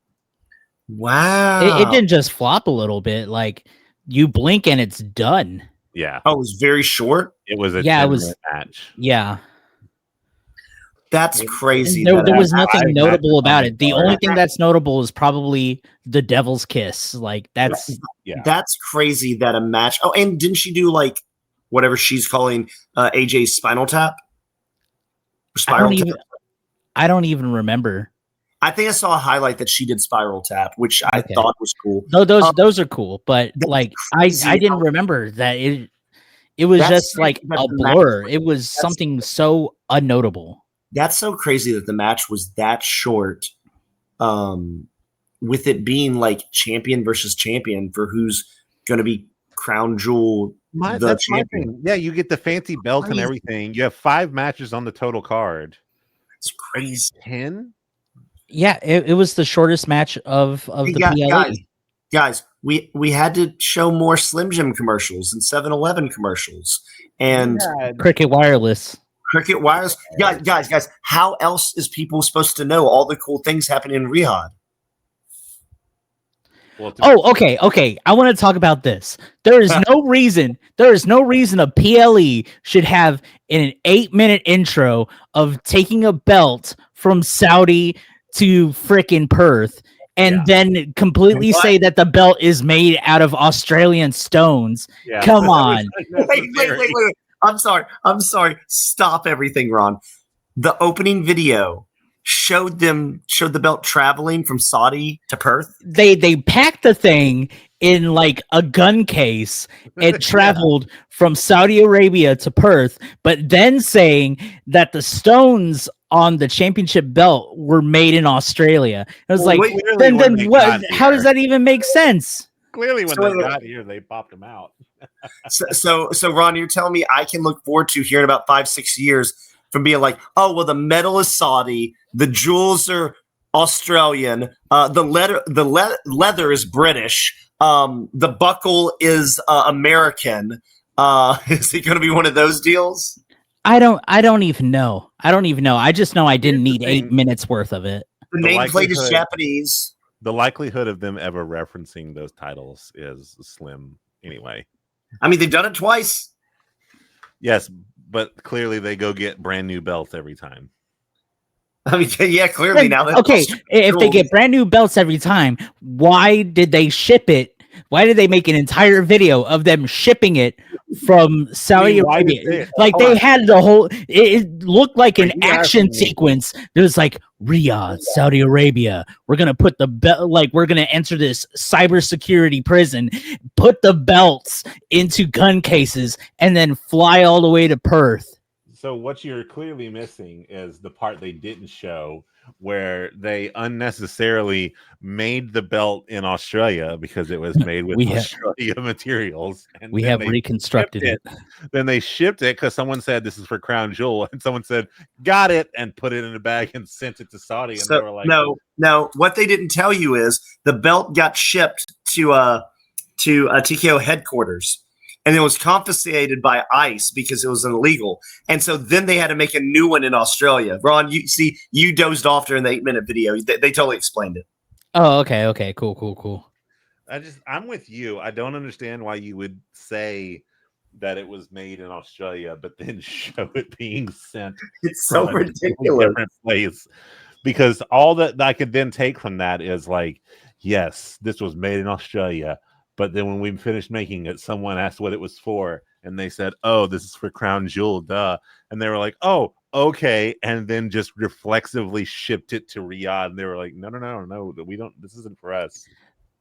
Wow. It didn't just flop a little bit. Like, you blink and it's done. Yeah, Oh, it was very short. it was a Yeah, it 10-minute was- match. Yeah. That's crazy. There that was I nothing notable about imagine it. The on the only card. thing that's notable is probably the Devil's Kiss. Like, that's Yeah, That's crazy that a match. Oh, and didn't she do like whatever she's calling AJ's spinal tap? Or spiral tap? I don't even remember. I think I saw a highlight that she did spiral tap, which I Okay. thought was cool. Those are cool, but that's like crazy I didn't how- remember that it was That's just like crazy that a the match- blur. It was something so unnotable. That's so crazy that the match was that short. With it being like champion versus champion for who's going to be crown jewel the that's my champion. thing. Yeah, you get the fancy belt and Crazy. everything. You have 5 matches on the total card. It's crazy. 10? Yeah, it was the shortest match of Hey, the guys, PLE. guys, we had to show more Slim Jim commercials and 7-Eleven commercials and Cricket Wireless. Cricket Wireless. Guys, how else is people supposed to know all the cool things happening in Riyadh? Well, Oh, okay. I want to talk about this. There is no reason a PLE should have an 8-minute intro of taking a belt from Saudi to frickin' Perth and then completely What? say that the belt is made out of Australian stones. yeah. Come on. Wait. I'm sorry. Stop everything, Ron. The opening video showed the belt traveling from Saudi to Perth. They packed the thing in like a gun case. It traveled from Saudi Arabia to Perth, but then saying that the stones on the championship belt were made in Australia. It was like, clearly then when they what? got How does here. that even make sense? Clearly, when So- they got here, they popped them out. So Ron, you're telling me I can look forward to hearing about 5-6 years from being like, oh well, the metal is Saudi, the jewels are Australian, the leather is British, the buckle is American. Is it going to be one of those deals? I don't even know. I just know I didn't Here's the need 8 thing. minutes worth of it. The The nameplate is likelihood- Japanese. The likelihood of them ever referencing those titles is slim anyway. I mean, they've done it twice. Yes, but clearly they go get brand new belts every time. I mean, yeah, clearly Then, now. That okay, if they get brand new belts every time, why did they ship it? Why did they make an entire video of them shipping it from Saudi why did Arabia? they- Like they had the whole. It looked like an Are you action asking me? sequence. There's like Riyadh, Saudi Arabia. We're gonna put the belt. Like we're gonna enter this cybersecurity prison, put the belts into gun cases, and then fly all the way to Perth. So what you're clearly missing is the part they didn't show where they unnecessarily made the belt in Australia because it was made with We have- Australia materials. And We then have they reconstructed shipped it. Then they shipped it because someone said this is for Crown Jewel, and someone said got it and put it in a bag and sent it to Saudi. And they were like, no. What they didn't tell you is the belt got shipped to TKO headquarters, and it was confiscated by ICE because it was illegal. And so then they had to make a new one in Australia. Ron, you dozed off during the 8-minute video. They totally explained it. Oh, okay, cool. I'm with you. I don't understand why you would say that it was made in Australia, but then show it being sent It's so from a ridiculous. different place. Because all that I could then take from that is like, yes, this was made in Australia. But then when we finished making it, someone asked what it was for, and they said, "Oh, this is for Crown Jewel, duh." And they were like, "Oh, okay," and then just reflexively shipped it to Riyadh. And they were like, "No, we don't. This isn't for us."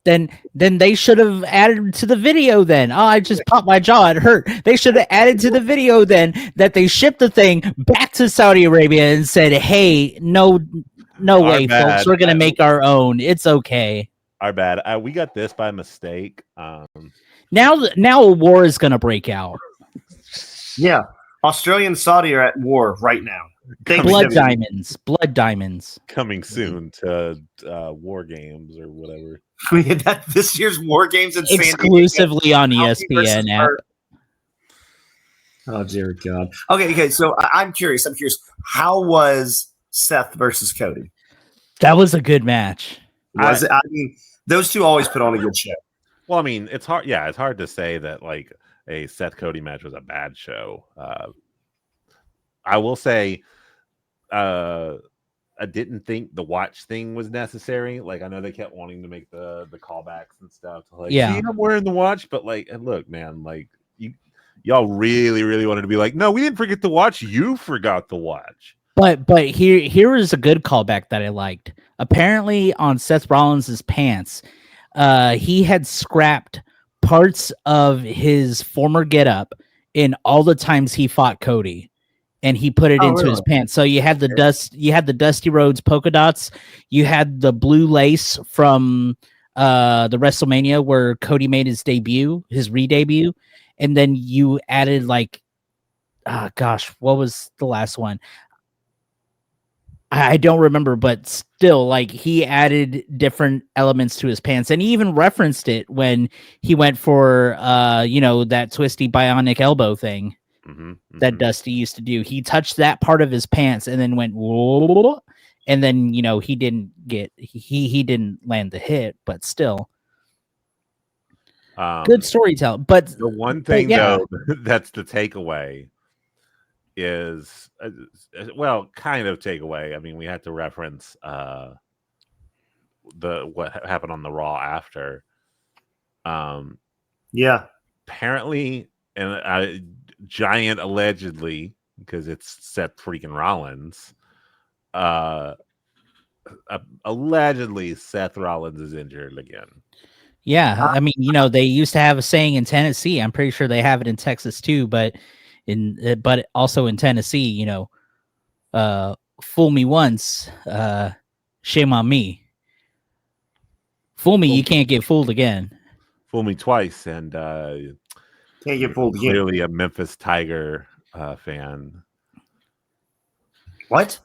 Then they should have added to the video then. Oh, I just popped my jaw. It hurt. They should have added to the video then that they shipped the thing back to Saudi Arabia and said, hey, no way, bad. folks. We're going to make our own. It's okay. Our bad. We got this by mistake. Now a war is going to break out. Yeah. Australia and Saudi are at war right now. Blood diamonds. Coming soon to War Games or whatever. This year's War Games in San Diego. Exclusively on Alfie versus ESPN app. Bert. Oh dear God. Okay. So I'm curious. How was Seth versus Cody? That was a good match. Was it? I mean, those two always put on a good show. Well, I mean, it's hard. Yeah, it's hard to say that like a Seth Cody match was a bad show. I will say, I didn't think the watch thing was necessary. Like, I know they kept wanting to make the callbacks and stuff. To like, Yeah. see, I'm wearing the watch, but like, and look, man, like y'all really, really wanted to be like, no, we didn't forget the watch. You forgot the watch. But here is a good callback that I liked. Apparently on Seth Rollins' pants, he had scrapped parts of his former getup in all the times he fought Cody, and he put it into his pants. So you had the Dusty Rhodes polka dots, you had the blue lace from the WrestleMania where Cody made his debut, his re-debut, and then you added like, what was the last one? I don't remember, but still, like, he added different elements to his pants, and he even referenced it when he went for, that twisty bionic elbow thing that Dusty used to do. He touched that part of his pants and then went, whoa, and then he didn't land the hit, but still, good storytelling. But the one thing though that's the takeaway is kind of takeaway. I mean, we had to reference what happened on the Raw after. Yeah. Apparently, and Giant allegedly, because it's Seth freaking Rollins, allegedly Seth Rollins is injured again. Yeah, I mean, they used to have a saying in Tennessee. I'm pretty sure they have it in Texas too, but also in Tennessee, fool me once, shame on me. Fool me, you can't get fooled again. Fool me twice, and Can't get fooled again. clearly a Memphis Tiger fan. What?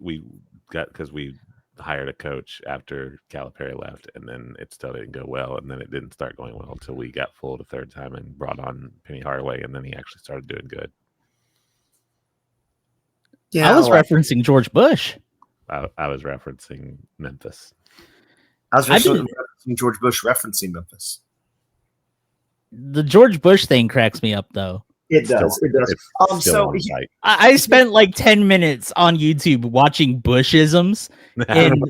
We got because we hired a coach after Calipari left, and then it still didn't go well, and then it didn't start going well until we got fooled a third time and brought on Penny Hardaway, and then he actually started doing good. Yeah, I was referencing George Bush. I was referencing Memphis. I was I didn't- referencing George Bush referencing Memphis. The George Bush thing cracks me up, though. It does. It does. It's still on site. I spent like 10 minutes on YouTube watching Bushisms, and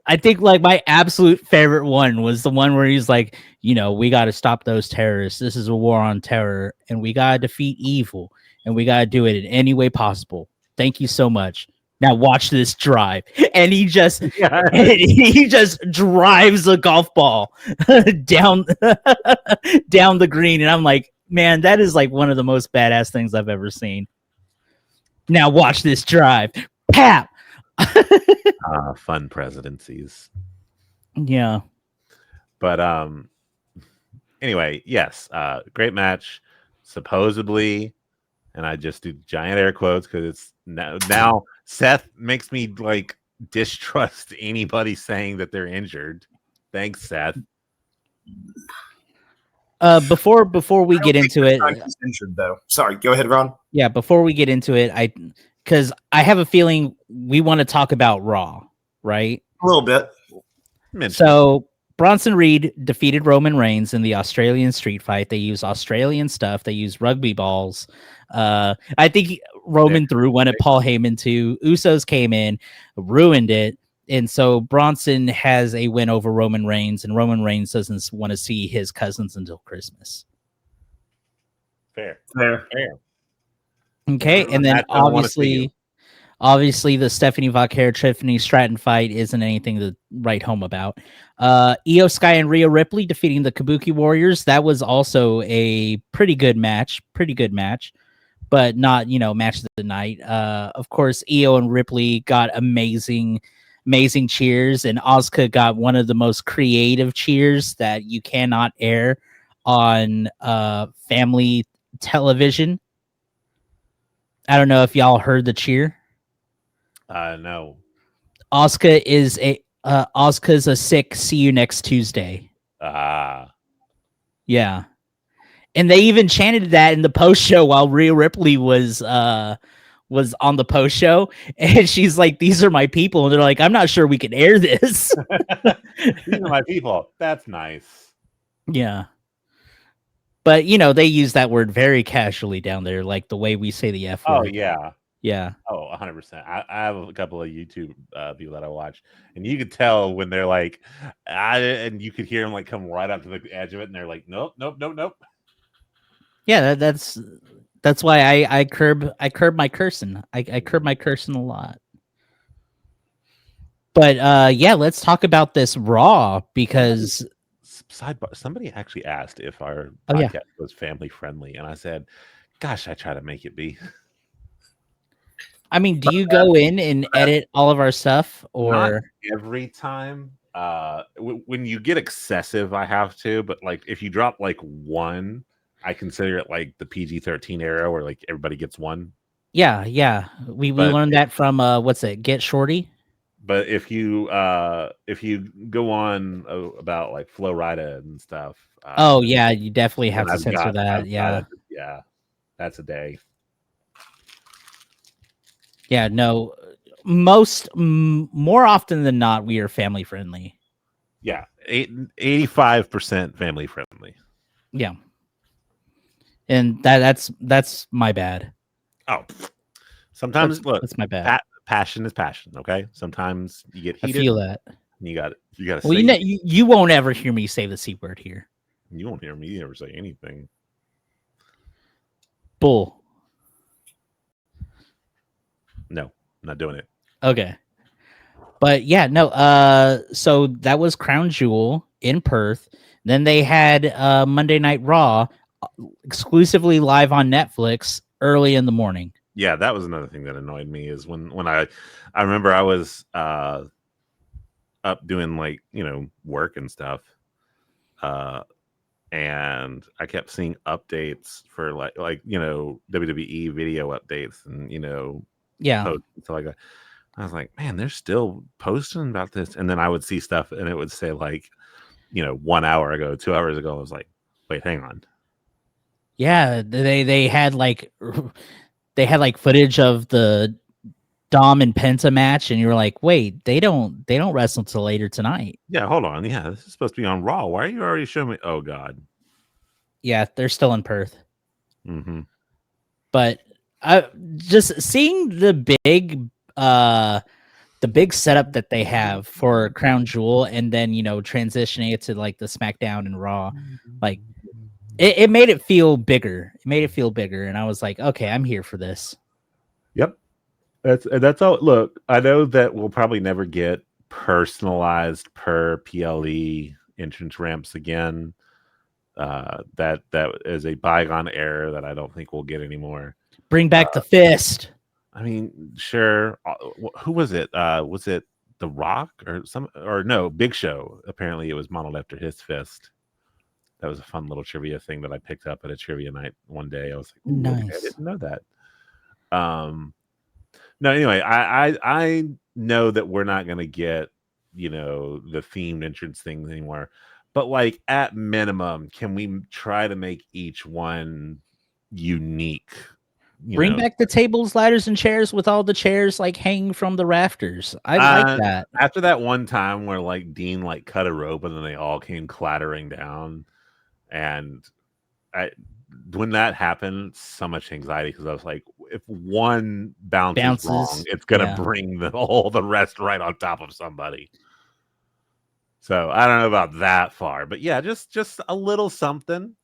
I think like my absolute favorite one was the one where he's like, we got to stop those terrorists. This is a war on terror, and we got to defeat evil, and we got to do it in any way possible. Thank you so much. Now watch this drive, and he just drives a golf ball down down the green, and I'm like, man, that is like one of the most badass things I've ever seen. Now watch this drive, pap. Fun presidencies. Yeah, but anyway, yes, great match. Supposedly, and I just do giant air quotes because it's now Seth makes me like distrust anybody saying that they're injured. Thanks, Seth. Before we get into it, He's injured though. Sorry, go ahead, Ron. yeah, before we get into it, because I have a feeling we want to talk about Raw, right? A little bit. So Bronson Reed defeated Roman Reigns in the Australian street fight. They use Australian stuff. They use rugby balls. I think Roman threw one at Paul Heyman too. Usos came in, ruined it. And so Bronson has a win over Roman Reigns, and Roman Reigns doesn't want to see his cousins until Christmas. Fair. Okay, and then obviously the Stephanie Vaquer Tiffany Stratton fight isn't anything to write home about. Io Sky and Rhea Ripley defeating the Kabuki Warriors. That was also a pretty good match, but not match of the night. Of course, Io and Ripley got amazing cheers, and Asuka got one of the most creative cheers that you cannot air on family television. I don't know if y'all heard the cheer. No. Asuka is Asuka's a sick. See you next Tuesday. Yeah, and they even chanted that in the post show while Rhea Ripley was on the post show, and she's like, "These are my people," and they're like, "I'm not sure we can air this." These are my people. That's nice. Yeah, but they use that word very casually down there, like the way we say the F word. Oh yeah. Yeah. Oh, 100%. I have a couple of YouTube people that I watch, and you could tell when they're like, and you could hear them like come right up to the edge of it, and they're like, nope. Yeah, that's why I curb my cursing. I curb my cursing a lot. But yeah, let's talk about this Raw because sidebar. Somebody actually asked if our yeah. podcast was family friendly, and I said, "Gosh, I try to make it be." I mean, do you go in and edit all of our stuff, or not every time? When you get excessive, I have to. But like, if you drop like one, I consider it like the PG-13 era, where like everybody gets one. Yeah. We learned that from what's it? Get Shorty. But if you go on about like Flo Rida and stuff, oh yeah, you definitely have to censor that. Yeah, that's a day. Yeah, no. More often than not, we are family friendly. Yeah, 85% family friendly. Yeah, and that's my bad. Oh, sometimes look, that's my bad. Passion is passion. Okay, sometimes you get heated. I feel that. You got it. You got to. Well, you won't ever hear me say the C word here. You won't hear me ever say anything. Bull. No, I'm not doing it. Okay. But yeah, no. So that was Crown Jewel in Perth. Then they had Monday Night Raw exclusively live on Netflix early in the morning. Yeah, that was another thing that annoyed me is when I remember I was up doing like, work and stuff. And I kept seeing updates for like WWE video updates and Yeah. posts and stuff like that. I was like, man, they're still posting about this. And then I would see stuff and it would say like, 1 hour ago, 2 hours ago. I was like, wait, hang on. Yeah, they had like footage of the Dom and Penta match, and you were like, wait, they don't wrestle till later tonight. Yeah, hold on. Yeah, this is supposed to be on Raw. Why are you already showing me? Oh God. Yeah, they're still in Perth. Mm-hmm. But just seeing the big setup that they have for Crown Jewel, and then transitioning it to like the SmackDown and Raw, like it made it feel bigger. It made it feel bigger, and I was like, okay, I'm here for this. Yep. That's all. Look, I know that we'll probably never get personalized per PLE entrance ramps again. That is a bygone era that I don't think we'll get anymore. Bring back the fist. I mean, sure. Who was it? Was it The Rock or no, Big Show? Apparently, it was modeled after his fist. That was a fun little trivia thing that I picked up at a trivia night one day. I was like, nice. Okay, I didn't know that. No, anyway, I know that we're not going to get, the themed entrance things anymore. But like at minimum, can we try to make each one unique? Bring back the tables, ladders, and chairs with all the chairs like hanging from the rafters. I like that. After that one time where like Dean like cut a rope and then they all came clattering down, and when that happened, so much anxiety because I was like, if one bounces wrong, it's gonna bring all the rest right on top of somebody. So I don't know about that far, but yeah, just a little something.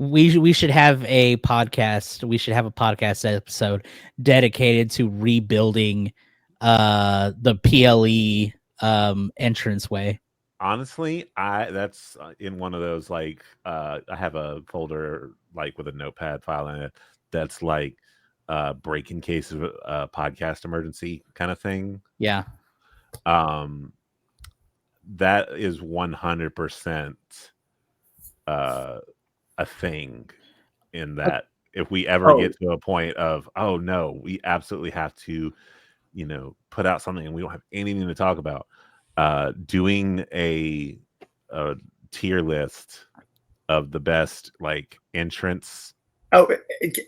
We should have a podcast. We should have a podcast episode dedicated to rebuilding the PLE entranceway. Honestly, that's in one of those like I have a folder like with a notepad file in it that's like break in case of a podcast emergency kind of thing. Yeah. That is 100% a thing in that if we ever get to a point of, oh no, we absolutely have to, put out something and we don't have anything to talk about, doing a tier list of the best like entrance. Oh,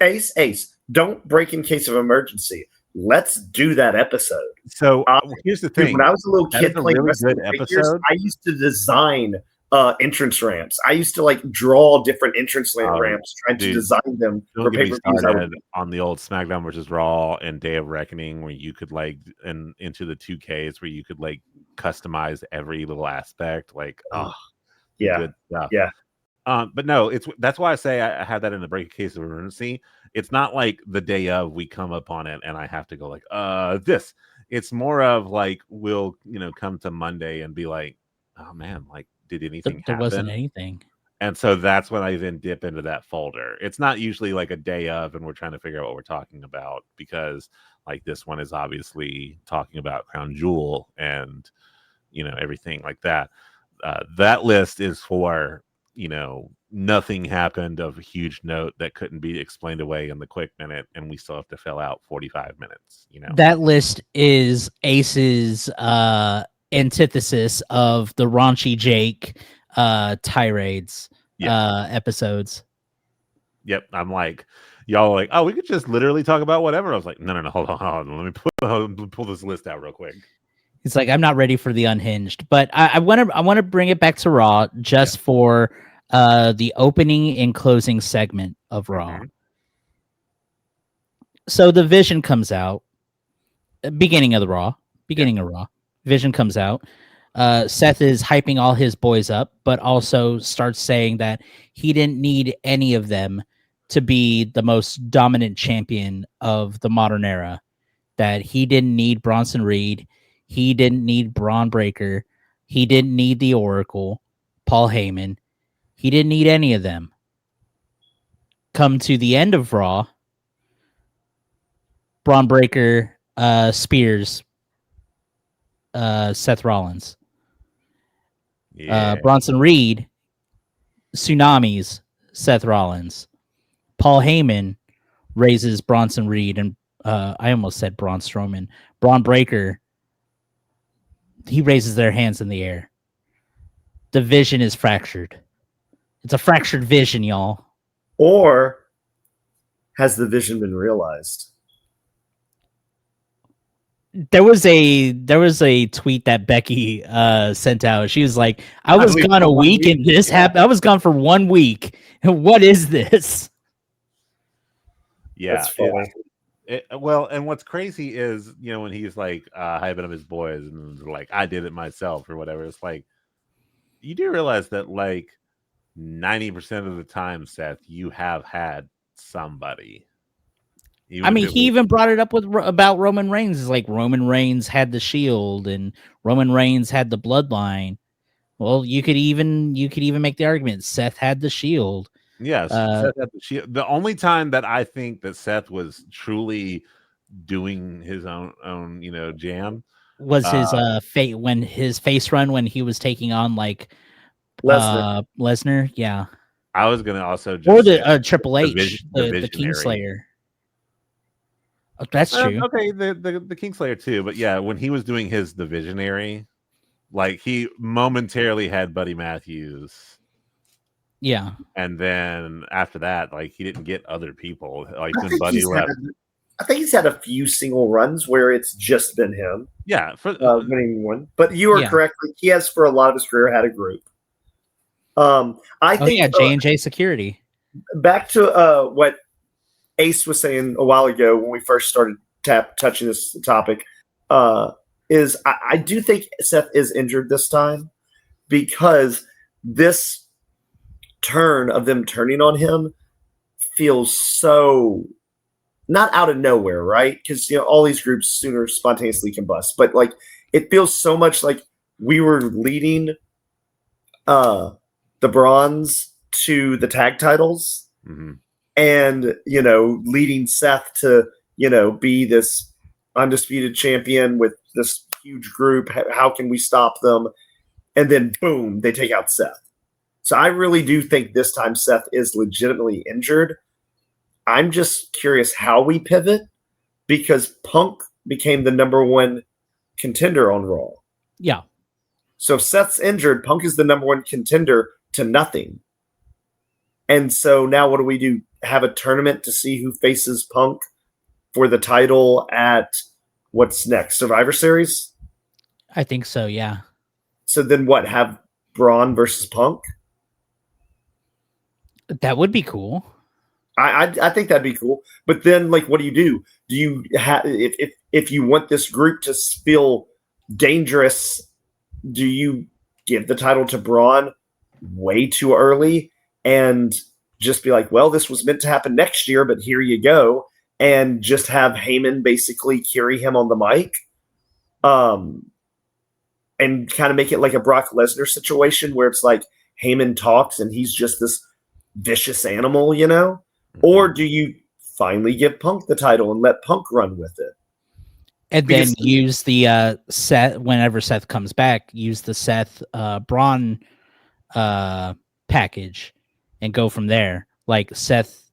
Ace, don't break in case of emergency. Let's do that episode. So here's the thing. When I was a little kid playing really wrestling good figures, episode. I used to design entrance ramps. I used to like draw different entrance ramps, trying to design them for pay-per-views. On the old SmackDown versus Raw and Day of Reckoning, where you could like into the 2Ks where you could like customize every little aspect. Like, good stuff. Yeah. But no, that's why I say I had that in the break in case of emergency. It's not like the day of we come upon it and I have to go like this. It's more of like we'll come to Monday and be like, oh man, like did anything happen? There wasn't anything. And so that's when I then dip into that folder. It's not usually like a day of and we're trying to figure out what we're talking about, because like this one is obviously talking about Crown Jewel and everything like that. That list is for nothing happened of a huge note that couldn't be explained away in the quick minute, and we still have to fill out 45 minutes. That list is Ace's antithesis of the Raunchy Jake tirades episodes. Yep. I'm like, y'all are like, oh, we could just literally talk about whatever. I was like, no, hold on. Let me pull this list out real quick. It's like, I'm not ready for the Unhinged, but I want to bring it back to Raw just for the opening and closing segment of Raw. Mm-hmm. So the Vision comes out, beginning of Raw. Vision comes out. Seth is hyping all his boys up, but also starts saying that he didn't need any of them to be the most dominant champion of the modern era. that he didn't need Bronson Reed, he didn't need Braun Breaker, he didn't need the Oracle, Paul Heyman, he didn't need any of them. Come to the end of Raw, Braun Breaker spears Seth Rollins. Yeah. Bronson Reed tsunamis Seth Rollins. Paul Heyman raises Bronson Reed, and I almost said Braun Strowman. Braun Breaker, he raises their hands in the air. The vision is fractured. It's a fractured vision, y'all. Or has the vision been realized? There was a tweet that Becky sent out. She was like, I was gone a week and this happened. I was gone for 1 week. What is this? Yeah. That's funny. Well, and what's crazy is, when he's like hyping up his boys and like, I did it myself or whatever. It's like, you do realize that like 90% of the time, Seth, you have had somebody. He even brought it up about Roman Reigns. It's like Roman Reigns had the Shield and Roman Reigns had the Bloodline. Well, you could even make the argument Seth had the Shield. Yes, Seth had the Shield. The only time that I think that Seth was truly doing his own jam was his his face run when he was taking on like Lesnar. Yeah, I was gonna also or the Triple H, the Kingslayer. Oh, that's true. Okay, the Kingslayer too, but yeah, when he was doing the Visionary, like he momentarily had Buddy Matthews. Yeah, and then after that, like he didn't get other people. Like when Buddy left, I think he's had a few single runs where it's just been him. Yeah, for winning one. But you are correct. Like, he has for a lot of his career had a group. I think J&J Security. Back to what Ace was saying a while ago when we first started touching this topic, is I do think Seth is injured this time because this turn of them turning on him feels so not out of nowhere, right? Because all these groups sooner spontaneously combust, but like it feels so much like we were leading the Bronze to the tag titles. Mm-hmm. And, leading Seth to, be this undisputed champion with this huge group. How can we stop them? And then, boom, they take out Seth. So I really do think this time Seth is legitimately injured. I'm just curious how we pivot because Punk became the number one contender on Raw. Yeah. So if Seth's injured, Punk is the number one contender to nothing. And so now what do we do? Have a tournament to see who faces Punk for the title at what's next? Survivor Series? I think so, yeah. So then what? Have Braun versus Punk? That would be cool. I think that'd be cool. But then, like, what do? Do you have if you want this group to feel dangerous, do you give the title to Braun way too early and just be like, well, this was meant to happen next year, but here you go, and just have Heyman basically carry him on the mic, and kind of make it like a Brock Lesnar situation where it's like Heyman talks and he's just this vicious animal, Or do you finally give Punk the title and let Punk run with it? And then use the Seth, whenever Seth comes back, use the Seth Braun package and go from there. Like Seth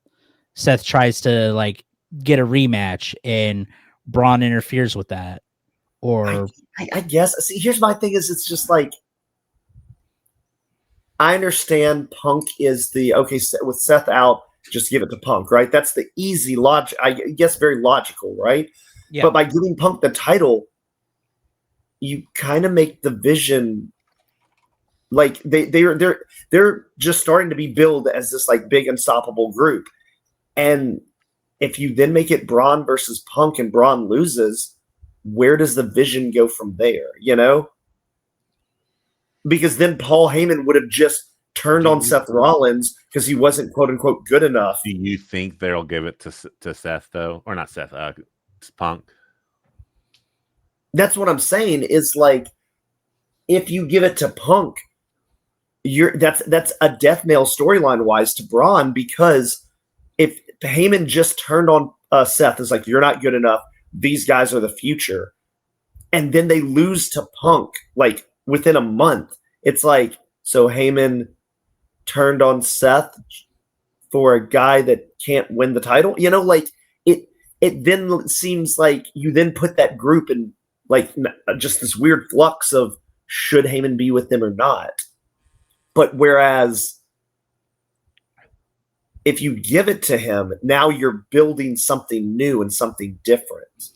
tries to like get a rematch and Braun interferes with that. Or I guess. See, here's my thing: is it's just like I understand Punk is the with Seth out, just give it to Punk, right? That's the easy logic. I guess very logical, right? Yeah. But by giving Punk the title, you kind of make the vision like they're just starting to be billed as this like big unstoppable group. And if you then make it Braun versus Punk and Braun loses, where does the vision go from there? Because then Paul Heyman would have just turned on Seth Rollins because he wasn't quote unquote good enough. Do you think they'll give it to Seth though, or not Seth? Punk. That's what I'm saying. Is like if you give it to Punk, that's a death nail storyline wise to Braun, because if Heyman just turned on Seth, is like, you're not good enough. These guys are the future, and then they lose to Punk like within a month. It's like, so Heyman turned on Seth for a guy that can't win the title. Like it then seems like you then put that group in like just this weird flux of should Heyman be with them or not. But whereas if you give it to him, now you're building something new and something different.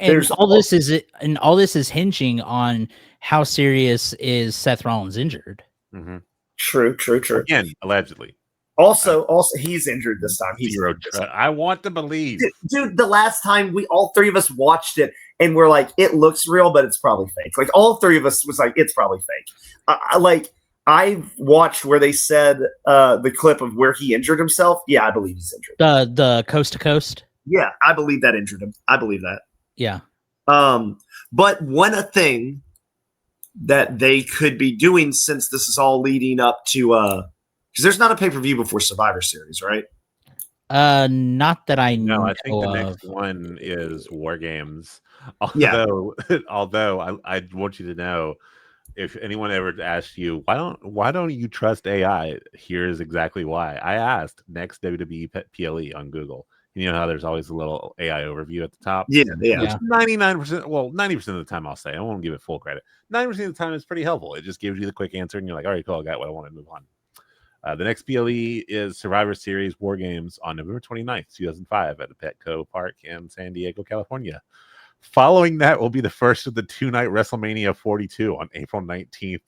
And all this is hinging on how serious is Seth Rollins injured. Mm-hmm. True. Again, allegedly. Also, he's injured this time. He's Zero. I want to believe. Dude, the last time all three of us watched it, and we're like, it looks real, but it's probably fake. Like all three of us was like, it's probably fake. I watched where they said the clip of where he injured himself. Yeah, I believe he's injured. The coast to coast. Yeah, I believe that injured him. I believe that. Yeah. But one thing that they could be doing, since this is all leading up to because there's not a pay-per-view before Survivor Series, right? Not that I know. No, I think the next one is War Games. Yeah. Although I want you to know, if anyone ever asks you why don't you trust AI, here's exactly why. I asked next WWE PLE on Google. You know how there's always a little AI overview at the top? Yeah. 99%, well, 90% of the time I'll say, I won't give it full credit. 90% of the time it's pretty helpful. It just gives you the quick answer and you're like, all right, cool, I got what I want to move on. The next PLE is Survivor Series War Games on November 29th, 2005 at the Petco Park in San Diego, California. Following that will be the first of the two-night WrestleMania 42 on April 19th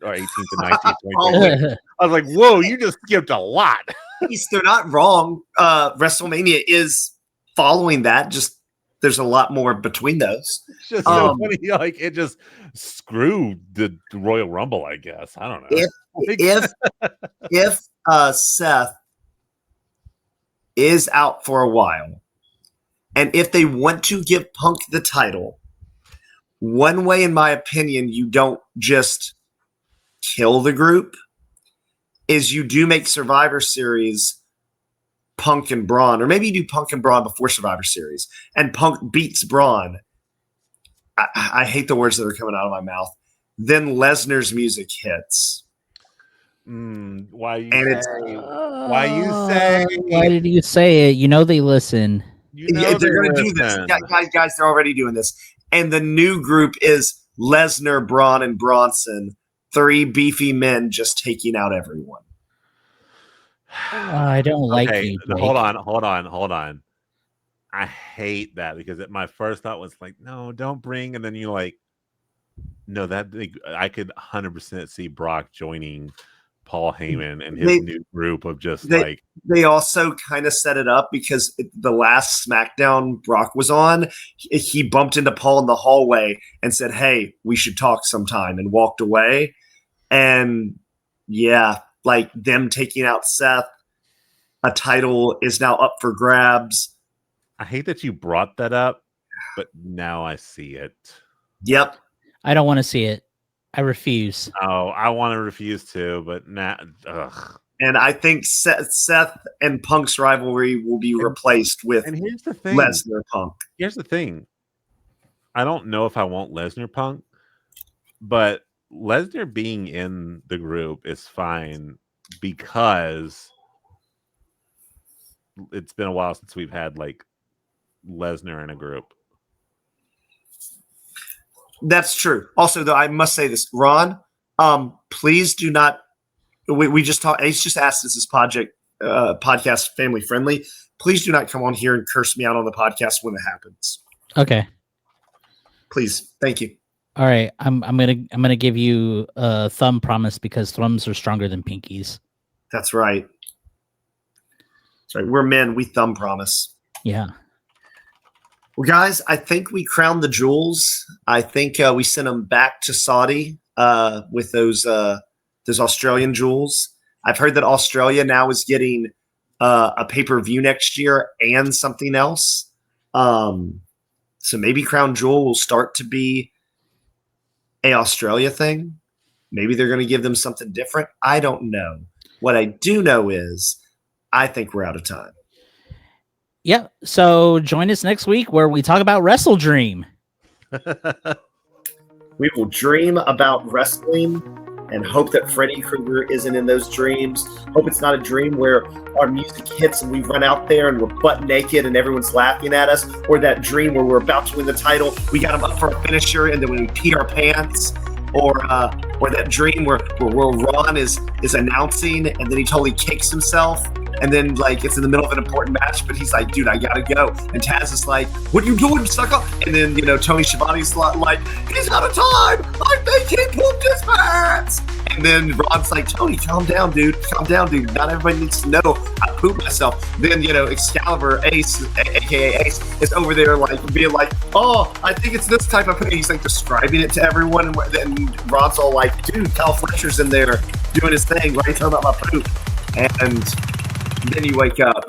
or 18th and 19th. I was like, whoa, you just skipped a lot. They're not wrong. WrestleMania is following that. Just there's a lot more between those. It's just so funny. Like it just screwed the Royal Rumble, I guess. I don't know. If Seth is out for a while, and if they want to give Punk the title, one way, in my opinion, you don't just kill the group, is you do make Survivor Series Punk and Braun, or maybe you do Punk and Braun before Survivor Series, and Punk beats Braun. I hate the words that are coming out of my mouth. Then Lesnar's music hits. Why you say? Why did you say it? You know they listen. They're going to do this, guys. They're already doing this, and the new group is Lesnar, Braun, and Bronson. 3 beefy men just taking out everyone. I don't like you. Jake. Hold on. I hate that because my first thought was like, no, don't bring. And then you're like, no, I could 100% see Brock joining Paul Heyman and his new group of They also kind of set it up because the last SmackDown Brock was on, he bumped into Paul in the hallway and said, hey, we should talk sometime, and walked away. And yeah, like them taking out Seth, a title is now up for grabs. I hate that you brought that up, but now I see it. Yep. I don't want to see it. I refuse. Oh, I want to refuse too, but now, And I think Seth and Punk's rivalry will be replaced with here's the thing. Lesnar Punk. Here's the thing. I don't know if I want Lesnar Punk, but Lesnar being in the group is fine because it's been a while since we've had like Lesnar in a group. That's true. Also, though, I must say this, Ron, please do not. We just talked. Ace just asked, "Is this podcast family friendly?" Please do not come on here and curse me out on the podcast when it happens. Okay. Please, thank you. All right, I'm gonna give you a thumb promise because thumbs are stronger than pinkies. That's right. That's right. We're men. We thumb promise. Yeah. Well, guys, I think we crowned the jewels. I think we sent them back to Saudi with those Australian jewels. I've heard that Australia now is getting a pay-per-view next year and something else. So maybe Crown Jewel will start to be a Australia thing. Maybe they're going to give them something different. I don't know. What I do know is I think we're out of time. Yep. So join us next week where we talk about Wrestle Dream. We will dream about wrestling and hope that Freddy Krueger isn't in those dreams. Hope it's not a dream where our music hits and we run out there and we're butt naked and everyone's laughing at us, or that dream where we're about to win the title, we got him up for a finisher and then we pee our pants, or that dream where Ron is announcing and then he totally kicks himself. And then, like, it's in the middle of an important match, but he's like, dude, I gotta go. And Taz is like, what are you doing, sucker? And then, Tony Schiavone's like, he's out of time. I think he pooped his pants. And then Ron's like, Tony, calm down, dude. Calm down, dude. Not everybody needs to know I pooped myself. Then, Excalibur, Ace, a.k.a. Ace, is over there, like, being like, oh, I think it's this type of poop. He's, like, describing it to everyone. And then Ron's all like, dude, Kyle Fletcher's in there doing his thing. Why are you talking about my poop? And then you wake up.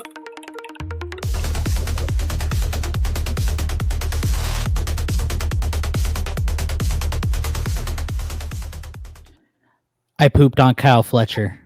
I pooped on Kyle Fletcher.